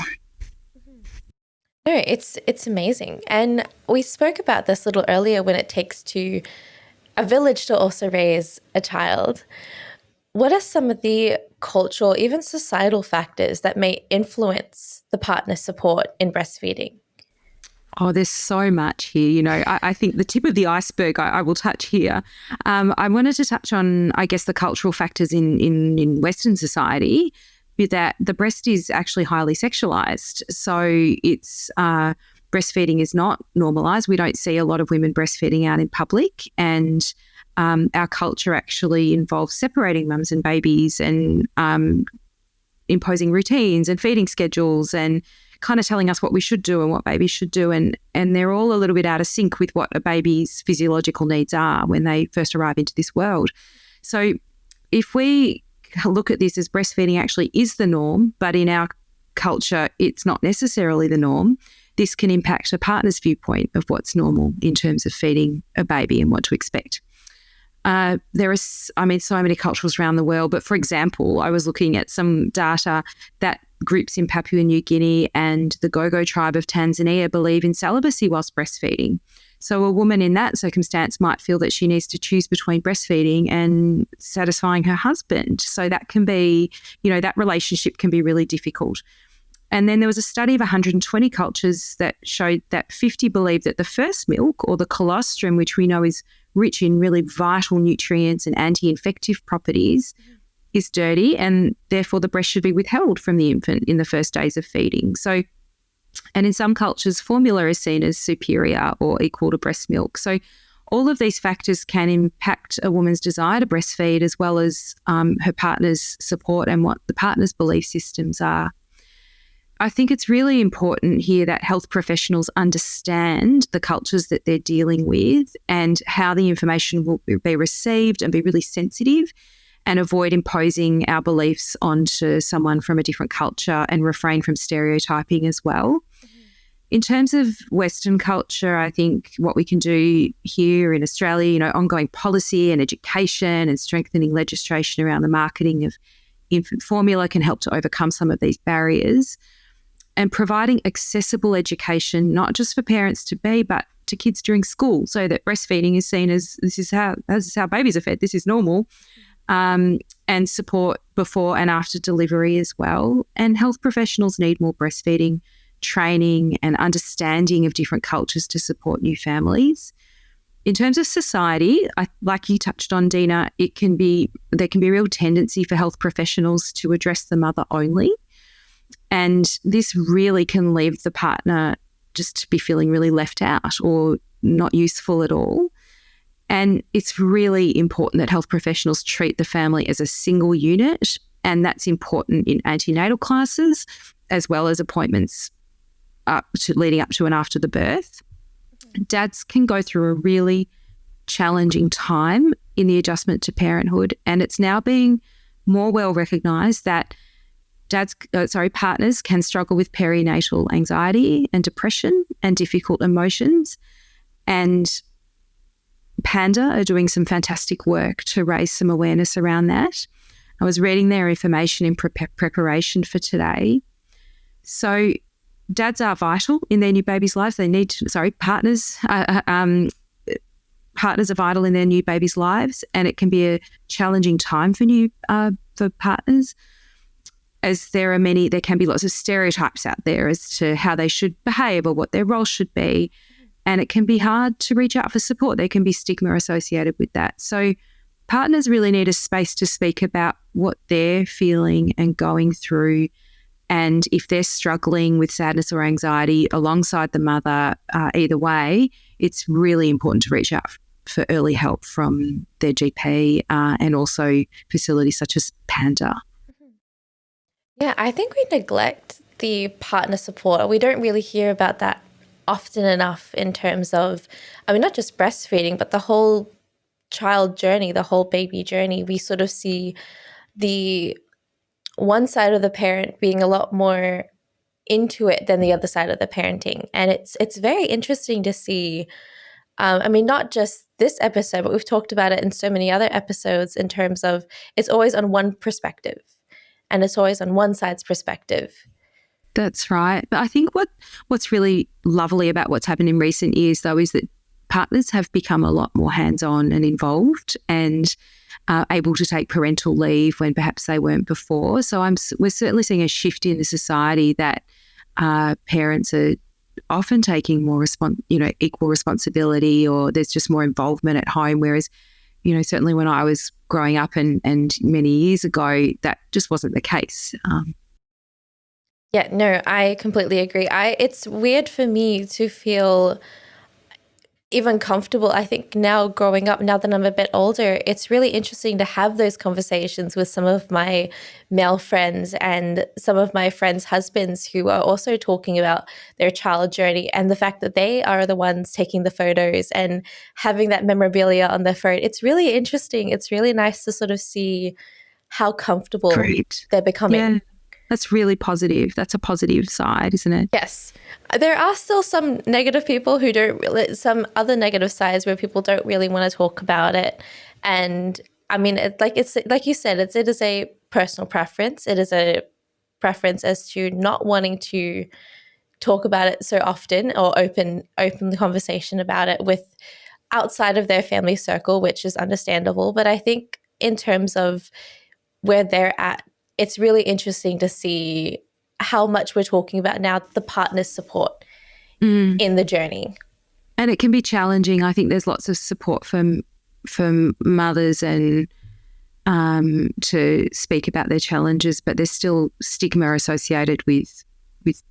No, it's amazing. And we spoke about this a little earlier when it takes to a village to also raise a child. What are some of the cultural, even societal factors that may influence the partner support in breastfeeding? Oh, there's so much here. I think the tip of the iceberg I will touch here. I wanted to touch on, I guess, the cultural factors in Western society, that the breast is actually highly sexualized. So it's breastfeeding is not normalized. We don't see a lot of women breastfeeding out in public, and our culture actually involves separating mums and babies and imposing routines and feeding schedules and kind of telling us what we should do and what babies should do. And they're all a little bit out of sync with what a baby's physiological needs are when they first arrive into this world. So if we look at this as breastfeeding actually is the norm, but in our culture, it's not necessarily the norm, this can impact a partner's viewpoint of what's normal in terms of feeding a baby and what to expect. There are, so many cultures around the world, but for example, I was looking at some data that groups in Papua New Guinea and the Gogo tribe of Tanzania believe in celibacy whilst breastfeeding. So a woman in that circumstance might feel that she needs to choose between breastfeeding and satisfying her husband. So that can be, that relationship can be really difficult. And then there was a study of 120 cultures that showed that 50 believe that the first milk, or the colostrum, which we know is rich in really vital nutrients and anti-infective properties, is dirty, and therefore the breast should be withheld from the infant in the first days of feeding. So, and in some cultures, formula is seen as superior or equal to breast milk. So all of these factors can impact a woman's desire to breastfeed, as well as her partner's support and what the partner's belief systems are. I think it's really important here that health professionals understand the cultures that they're dealing with and how the information will be received, and be really sensitive and avoid imposing our beliefs onto someone from a different culture, and refrain from stereotyping as well. Mm-hmm. In terms of Western culture, I think what we can do here in Australia, ongoing policy and education and strengthening legislation around the marketing of infant formula can help to overcome some of these barriers. And providing accessible education, not just for parents to be, but to kids during school, so that breastfeeding is seen as this is how babies are fed, this is normal, and support before and after delivery as well. And health professionals need more breastfeeding training and understanding of different cultures to support new families. In terms of society, like you touched on, Dina, there can be a real tendency for health professionals to address the mother only. And this really can leave the partner just to be feeling really left out or not useful at all. And it's really important that health professionals treat the family as a single unit, and that's important in antenatal classes as well as appointments leading up to and after the birth. Dads can go through a really challenging time in the adjustment to parenthood, and it's now being more well recognised that partners can struggle with perinatal anxiety and depression and difficult emotions. And Panda are doing some fantastic work to raise some awareness around that. I was reading their information in preparation for today. So dads are vital in their new baby's lives. Partners partners are vital in their new baby's lives, and it can be a challenging time for partners, as there can be lots of stereotypes out there as to how they should behave or what their role should be, and it can be hard to reach out for support. There can be stigma associated with that. So partners really need a space to speak about what they're feeling and going through, and if they're struggling with sadness or anxiety alongside the mother, either way, it's really important to reach out for early help from their GP and also facilities such as Panda. Yeah, I think we neglect the partner support. We don't really hear about that often enough in terms of, not just breastfeeding, but the whole child journey, the whole baby journey. We sort of see the one side of the parent being a lot more into it than the other side of the parenting. And it's very interesting to see, not just this episode, but we've talked about it in so many other episodes in terms of it's always on one perspective and it's always on one side's perspective. That's right. But I think what's really lovely about what's happened in recent years, though, is that partners have become a lot more hands-on and involved and able to take parental leave when perhaps they weren't before. So we're certainly seeing a shift in the society that parents are often taking more equal responsibility, or there's just more involvement at home. Whereas, certainly when I was growing up and many years ago, that just wasn't the case. Yeah, no, I completely agree. It's weird for me to feel even comfortable. I think now growing up, now that I'm a bit older, it's really interesting to have those conversations with some of my male friends and some of my friends' husbands who are also talking about their child journey and the fact that they are the ones taking the photos and having that memorabilia on their phone. It's really interesting. It's really nice to sort of see how comfortable they're becoming. Yeah. That's really positive. That's a positive side, isn't it? Yes. There are still some negative people who some other negative sides where people don't really want to talk about it. And it's like you said, it is a personal preference. It is a preference as to not wanting to talk about it so often or open the conversation about it with outside of their family circle, which is understandable. But I think in terms of where they're at, it's really interesting to see how much we're talking about now the partner's support in the journey. And it can be challenging. I think there's lots of support from mothers and to speak about their challenges, but there's still stigma associated with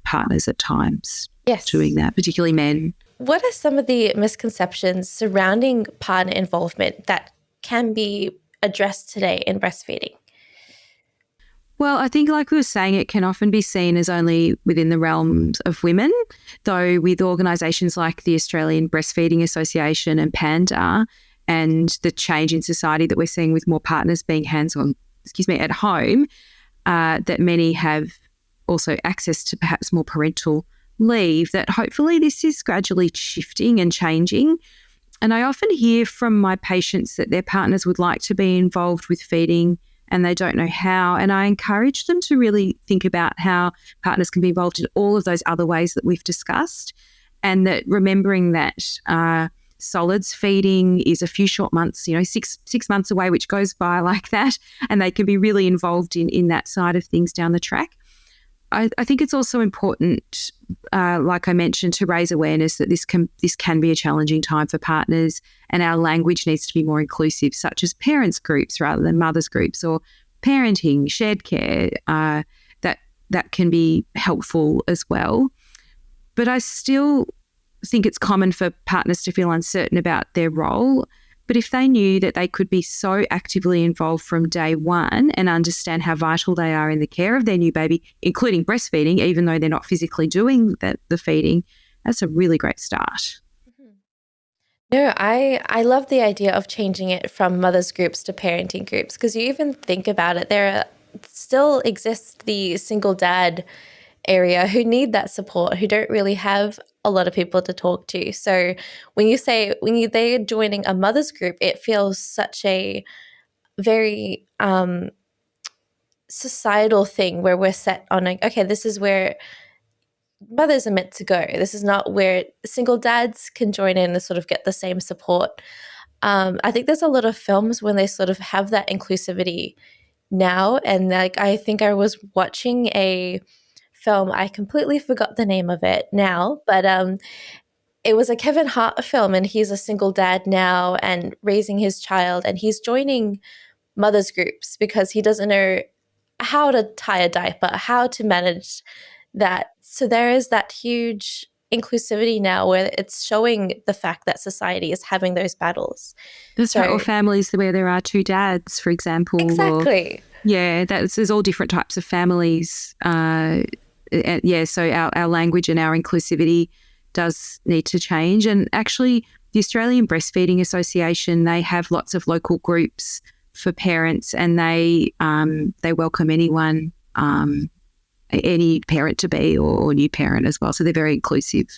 partners at times doing that, particularly men. What are some of the misconceptions surrounding partner involvement that can be addressed today in breastfeeding? Well, I think like we were saying, it can often be seen as only within the realms of women, though with organisations like the Australian Breastfeeding Association and Panda and the change in society that we're seeing with more partners being hands-on, at home, that many have also access to perhaps more parental leave, that hopefully this is gradually shifting and changing. And I often hear from my patients that their partners would like to be involved with feeding and they don't know how. And I encourage them to really think about how partners can be involved in all of those other ways that we've discussed, and that remembering that solids feeding is a few short months, 6 months away, which goes by like that, and they can be really involved in that side of things down the track. I think it's also important, like I mentioned, to raise awareness that this can be a challenging time for partners, and our language needs to be more inclusive, such as parents groups rather than mothers groups, or parenting, shared care, that can be helpful as well. But I still think it's common for partners to feel uncertain about their role. But if they knew that they could be so actively involved from day one and understand how vital they are in the care of their new baby, including breastfeeding, even though they're not physically doing the feeding, that's a really great start. No, I love the idea of changing it from mothers groups to parenting groups, because you even think about it, there still exists the single dad area who need that support, who don't really have a lot of people to talk to. So when they're joining a mother's group, it feels such a very societal thing where we're set on like, okay, this is where mothers are meant to go. This is not where single dads can join in and sort of get the same support. I think there's a lot of films when they sort of have that inclusivity now. And like, I think I was watching a film, I completely forgot the name of it now, but it was a Kevin Hart film, and he's a single dad now and raising his child, and he's joining mothers groups because he doesn't know how to tie a diaper, how to manage that. So there is that huge inclusivity now where it's showing the fact that society is having those battles. That's right. Or families where there are two dads, for example. Exactly. Or, there's all different types of families. So our language and our inclusivity does need to change. And actually, the Australian Breastfeeding Association, they have lots of local groups for parents, and they welcome anyone, any parent to be or new parent as well. So they're very inclusive.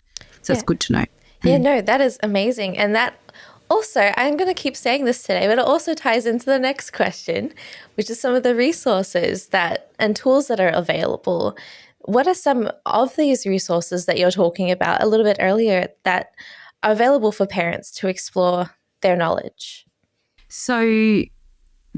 So it's good to know. Yeah, no, that is amazing. And that also, I'm going to keep saying this today, but it also ties into the next question, which is some of the resources and tools that are available. What are some of these resources that you're talking about a little bit earlier that are available for parents to explore their knowledge? So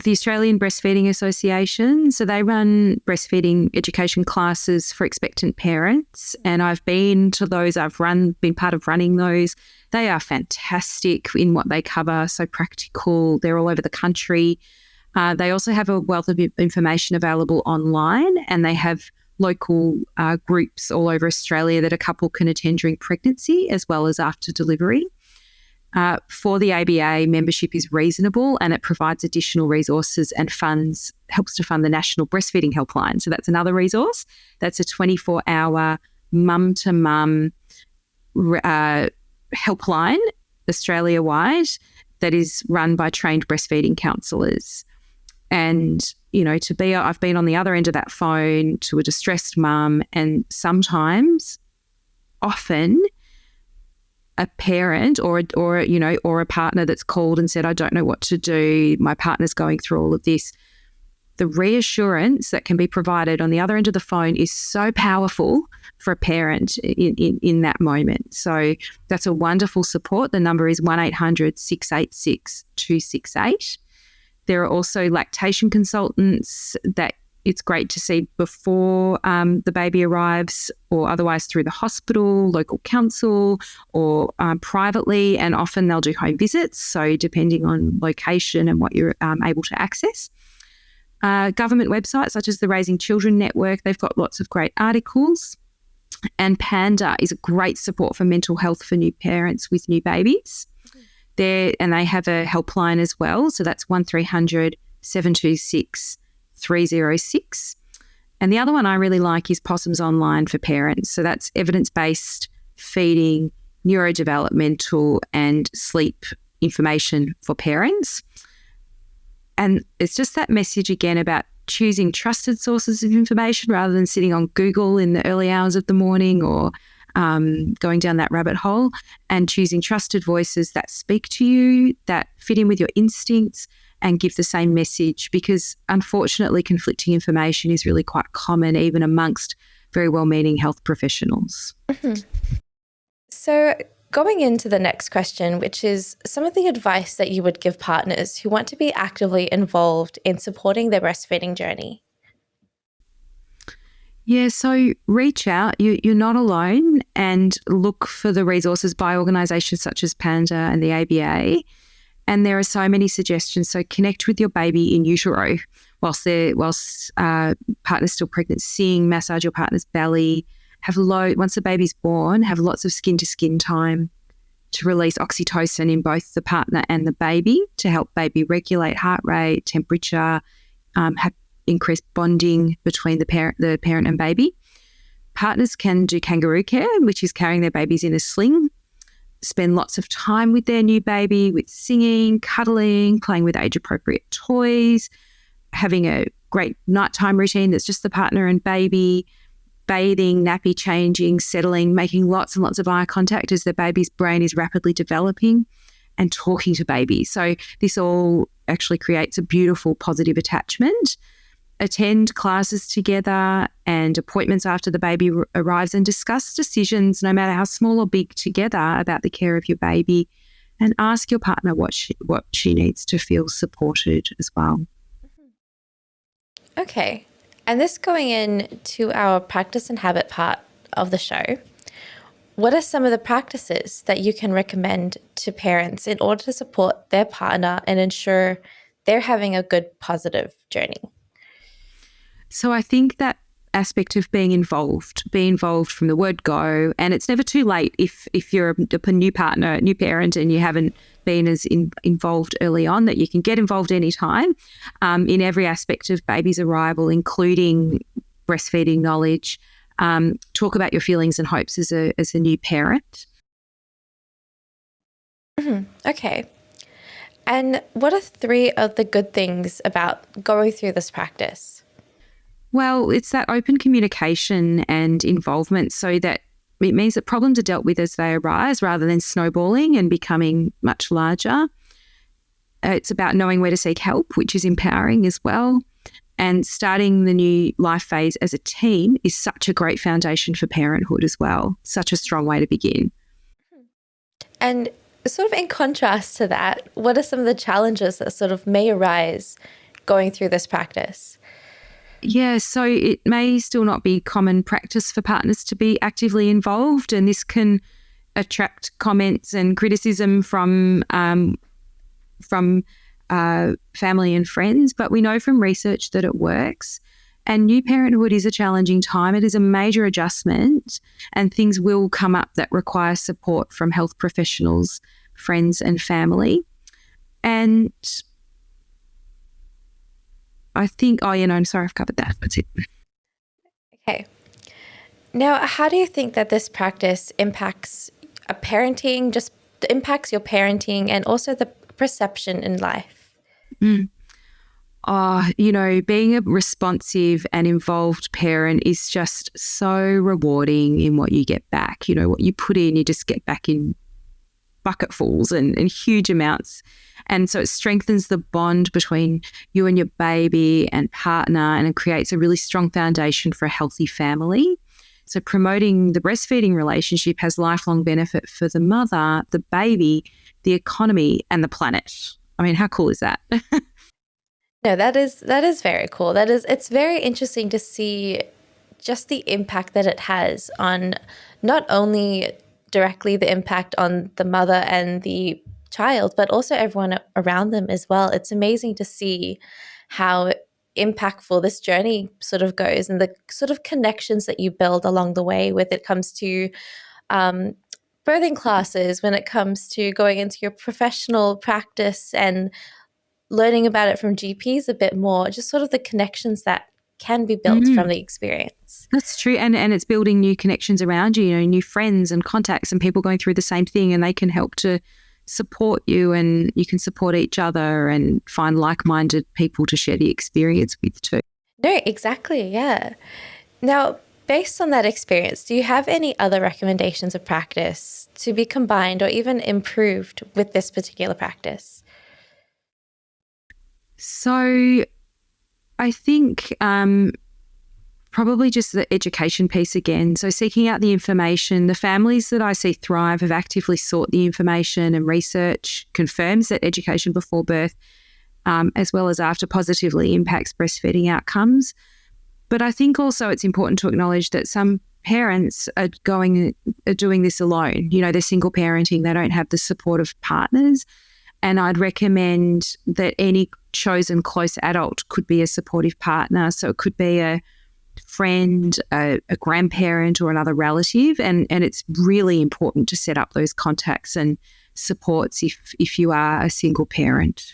the Australian Breastfeeding Association, so they run breastfeeding education classes for expectant parents, and I've been to those. I've been part of running those. They are fantastic in what they cover, so practical. They're all over the country. They also have a wealth of information available online, and they have local groups all over Australia that a couple can attend during pregnancy as well as after delivery. For the ABA, membership is reasonable, and it provides additional resources and helps to fund the National Breastfeeding Helpline. So that's another resource. That's a 24-hour mum-to-mum helpline, Australia-wide, that is run by trained breastfeeding counsellors. And, I've been on the other end of that phone to a distressed mum, and often, a parent or a partner that's called and said, I don't know what to do. My partner's going through all of this. The reassurance that can be provided on the other end of the phone is so powerful for a parent in that moment. So that's a wonderful support. The number is 1-800-686-268. There are also lactation consultants that it's great to see before the baby arrives, or otherwise through the hospital, local council, or privately, and often they'll do home visits, so depending on location and what you're able to access. Government websites such as the Raising Children Network, they've got lots of great articles. And Panda is a great support for mental health for new parents with new babies. And they have a helpline as well, so that's 1300-726-306. And the other one I really like is Possums Online for parents. So that's evidence-based feeding, neurodevelopmental and sleep information for parents. And it's just that message again about choosing trusted sources of information rather than sitting on Google in the early hours of the morning or going down that rabbit hole, and choosing trusted voices that speak to you, that fit in with your instincts and give the same message, because unfortunately conflicting information is really quite common even amongst very well-meaning health professionals. Mm-hmm. So going into the next question, which is some of the advice that you would give partners who want to be actively involved in supporting their breastfeeding journey. Yeah, so reach out. You're not alone, and look for the resources by organisations such as Panda and the ABA. And there are so many suggestions. So connect with your baby in utero whilst partner's still pregnant. Sing, massage your partner's belly. Once the baby's born, have lots of skin-to-skin time to release oxytocin in both the partner and the baby to help baby regulate heart rate, temperature, have increased bonding between the parent and baby. Partners can do kangaroo care, which is carrying their babies in a sling. Spend lots of time with their new baby, with singing, cuddling, playing with age-appropriate toys, having a great nighttime routine that's just the partner and baby, bathing, nappy changing, settling, making lots and lots of eye contact as the baby's brain is rapidly developing, and talking to baby. So this all actually creates a beautiful positive attachment. attend classes together and appointments after the baby arrives, and discuss decisions, no matter how small or big, together about the care of your baby, and ask your partner what she needs to feel supported as well. Okay. And this going into our practice and habit part of the show, what are some of the practices that you can recommend to parents in order to support their partner and ensure they're having a good, positive journey? So I think that aspect of be involved from the word go, and it's never too late if you're a new partner, new parent, and you haven't been as involved early on, that you can get involved anytime in every aspect of baby's arrival, including breastfeeding knowledge. Talk about your feelings and hopes as a new parent. Okay. And what are 3 of the good things about going through this practice? Well, it's that open communication and involvement, so that it means that problems are dealt with as they arise rather than snowballing and becoming much larger. It's about knowing where to seek help, which is empowering as well. And starting the new life phase as a team is such a great foundation for parenthood as well. Such a strong way to begin. And sort of in contrast to that, what are some of the challenges that sort of may arise going through this practice? Yeah, so it may still not be common practice for partners to be actively involved, and this can attract comments and criticism from family and friends. But we know from research that it works. And new parenthood is a challenging time. It is a major adjustment, and things will come up that require support from health professionals, friends and family. And I think, I'm sorry, I've covered that. That's it. Okay. Now, how do you think that this practice impacts impacts your parenting and also the perception in life? Being a responsive and involved parent is just so rewarding in what you get back. What you put in, you just get back in bucketfuls and huge amounts. And so it strengthens the bond between you and your baby and partner, and it creates a really strong foundation for a healthy family. So promoting the breastfeeding relationship has lifelong benefit for the mother, the baby, the economy, and the planet. I mean, how cool is that? No, that is very cool. It's very interesting to see just the impact that it has on not only directly the impact on the mother and the child, but also everyone around them as well. It's amazing to see how impactful this journey sort of goes, and the sort of connections that you build along the way when it comes to birthing classes, when it comes to going into your professional practice and learning about it from GPs a bit more, just sort of the connections that can be built from the experience. That's true. And it's building new connections around you, new friends and contacts and people going through the same thing, and they can help to support you, and you can support each other and find like-minded people to share the experience with too. No, exactly. Yeah. Now, based on that experience, do you have any other recommendations of practice to be combined or even improved with this particular practice? So I think probably just the education piece again. So seeking out the information. The families that I see thrive have actively sought the information, and research confirms that education before birth as well as after positively impacts breastfeeding outcomes. But I think also it's important to acknowledge that some parents are doing this alone. They're single parenting. They don't have the support of partners. And I'd recommend that any chosen close adult could be a supportive partner. So it could be a friend, a grandparent, or another relative. And it's really important to set up those contacts and supports if you are a single parent.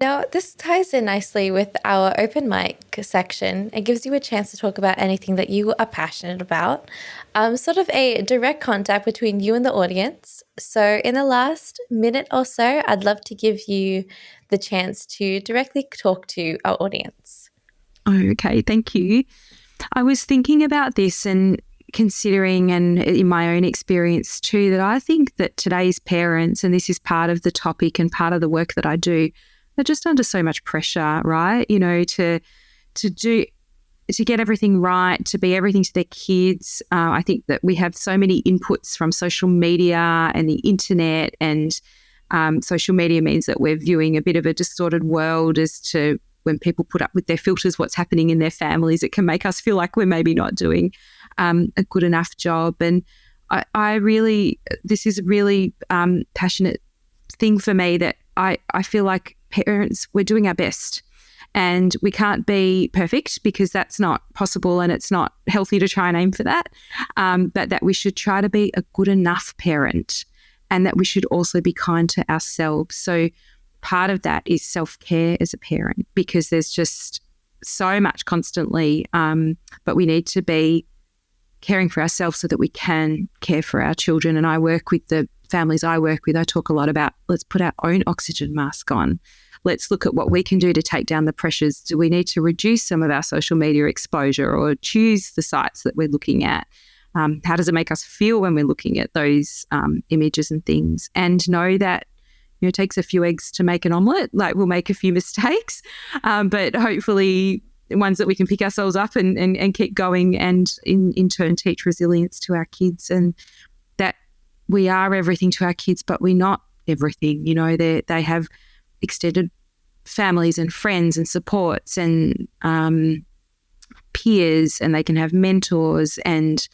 Now, this ties in nicely with our open mic section. It gives you a chance to talk about anything that you are passionate about, sort of a direct contact between you and the audience. So in the last minute or so, I'd love to give you the chance to directly talk to our audience. Okay, thank you. I was thinking about this and considering, and in my own experience too, that I think that today's parents, and this is part of the topic and part of the work that I do, they're just under so much pressure, right? You know, to get everything right, to be everything to their kids. I think that we have so many inputs from social media and the internet, and social media means that we're viewing a bit of a distorted world as to when people put up with their filters, what's happening in their families. It can make us feel like we're maybe not doing a good enough job. And this is a really passionate thing for me, that I feel like parents, we're doing our best. And we can't be perfect because that's not possible, and it's not healthy to try and aim for that, but that we should try to be a good enough parent, and that we should also be kind to ourselves. So part of that is self-care as a parent, because there's just so much constantly, but we need to be caring for ourselves so that we can care for our children. And I work with the families I work with, I talk a lot about, let's put our own oxygen mask on. Let's look at what we can do to take down the pressures. Do we need to reduce some of our social media exposure or choose the sites that we're looking at? How does it make us feel when we're looking at those images and things? And know that, you know, it takes a few eggs to make an omelette. Like, we'll make a few mistakes, but hopefully ones that we can pick ourselves up and keep going, and in turn teach resilience to our kids, and that we are everything to our kids, but we're not everything. You know, they have extended families and friends and supports and peers, and they can have mentors and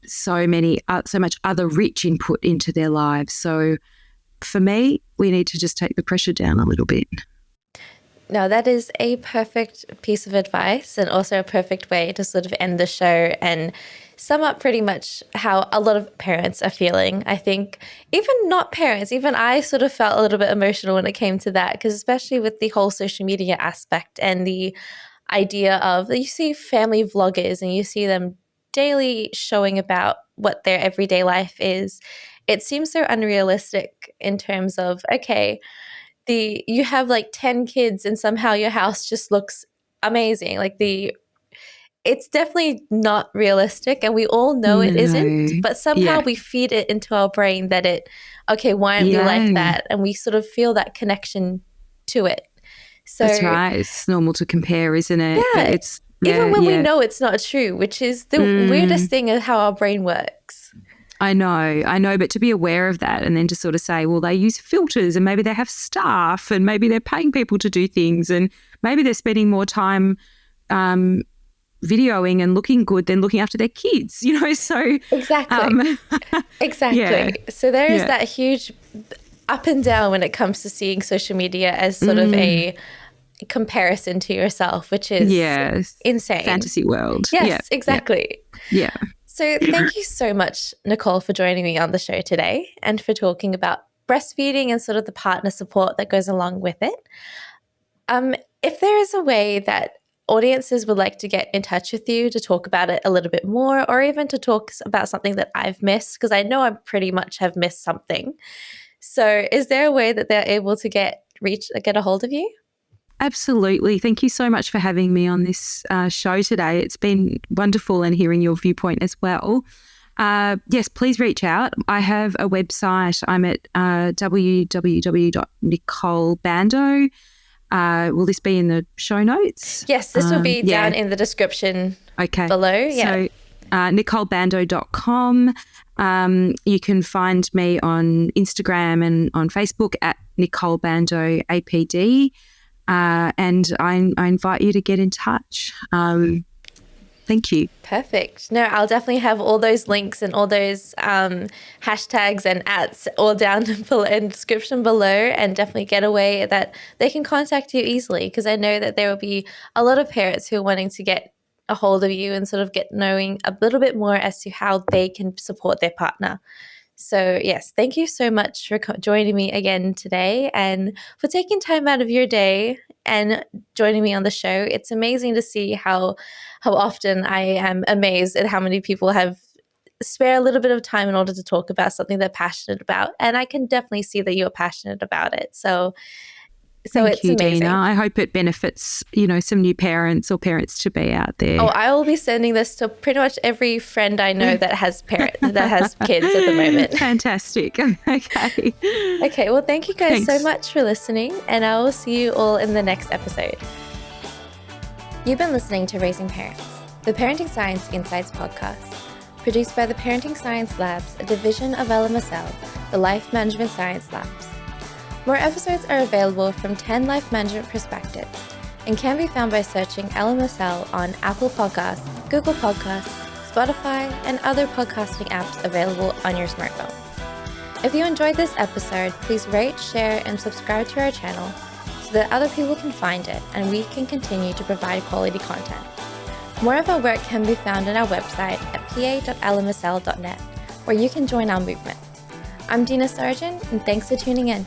so much other rich input into their lives. So for me, we need to just take the pressure down a little bit. No, that is a perfect piece of advice, and also a perfect way to sort of end the show and sum up pretty much how a lot of parents are feeling. I think even not parents, even I sort of felt a little bit emotional when it came to that, because especially with the whole social media aspect and the idea of, you see family vloggers and you see them daily showing about what their everyday life is. It seems so unrealistic in terms of, okay, you have like 10 kids and somehow your house just looks amazing. Like, it's definitely not realistic, and we all know it isn't, but somehow we feed it into our brain that okay, why aren't we like that? And we sort of feel that connection to it. So that's right. It's normal to compare, isn't it? Yeah. Even when we know it's not true, which is the weirdest thing of how our brain works. I know, but to be aware of that, and then to sort of say, well, they use filters, and maybe they have staff, and maybe they're paying people to do things, and maybe they're spending more time videoing and looking good than looking after their kids, you know, so. Exactly. Exactly. Yeah. So there is that huge up and down when it comes to seeing social media as sort of a comparison to yourself, which is insane. Fantasy world. Yes, exactly. Yeah. So thank you so much, Nicole, for joining me on the show today and for talking about breastfeeding and sort of the partner support that goes along with it. If there is a way that audiences would like to get in touch with you to talk about it a little bit more, or even to talk about something that I've missed, because I know I pretty much have missed something. So is there a way that they're able to get a hold of you? Absolutely. Thank you so much for having me on this show today. It's been wonderful, and hearing your viewpoint as well. Yes, please reach out. I have a website. I'm at www.Nicole.Bando. Will this be in the show notes? Yes, this will be down in the description below. Yeah. So NicoleBando.com. You can find me on Instagram and on Facebook at Nicole Bando APD. And I invite you to get in touch. Thank you. Perfect. No, I'll definitely have all those links and all those hashtags and @s all down in the description below, and definitely get a way that they can contact you easily, because I know that there will be a lot of parents who are wanting to get a hold of you and sort of get knowing a little bit more as to how they can support their partner. So yes, thank you so much for joining me again today, and for taking time out of your day and joining me on the show. It's amazing to see how often I am amazed at how many people have spare a little bit of time in order to talk about something they're passionate about. And I can definitely see that you're passionate about it. So So Thank it's you, amazing. Dina. I hope it benefits, some new parents or parents to be out there. Oh, I will be sending this to pretty much every friend I know that has kids at the moment. Fantastic. Okay. Okay, well, thank you guys so Thanks. much for listening, and I will see you all in the next episode. You've been listening to Raising Parents, the Parenting Science Insights podcast, produced by the Parenting Science Labs, a division of LMSL, the Life Management Science Labs. More episodes are available from 10 life management perspectives and can be found by searching LMSL on Apple Podcasts, Google Podcasts, Spotify, and other podcasting apps available on your smartphone. If you enjoyed this episode, please rate, share, and subscribe to our channel so that other people can find it and we can continue to provide quality content. More of our work can be found on our website at pa.lmsl.net, where you can join our movement. I'm Dina Sargeant, and thanks for tuning in.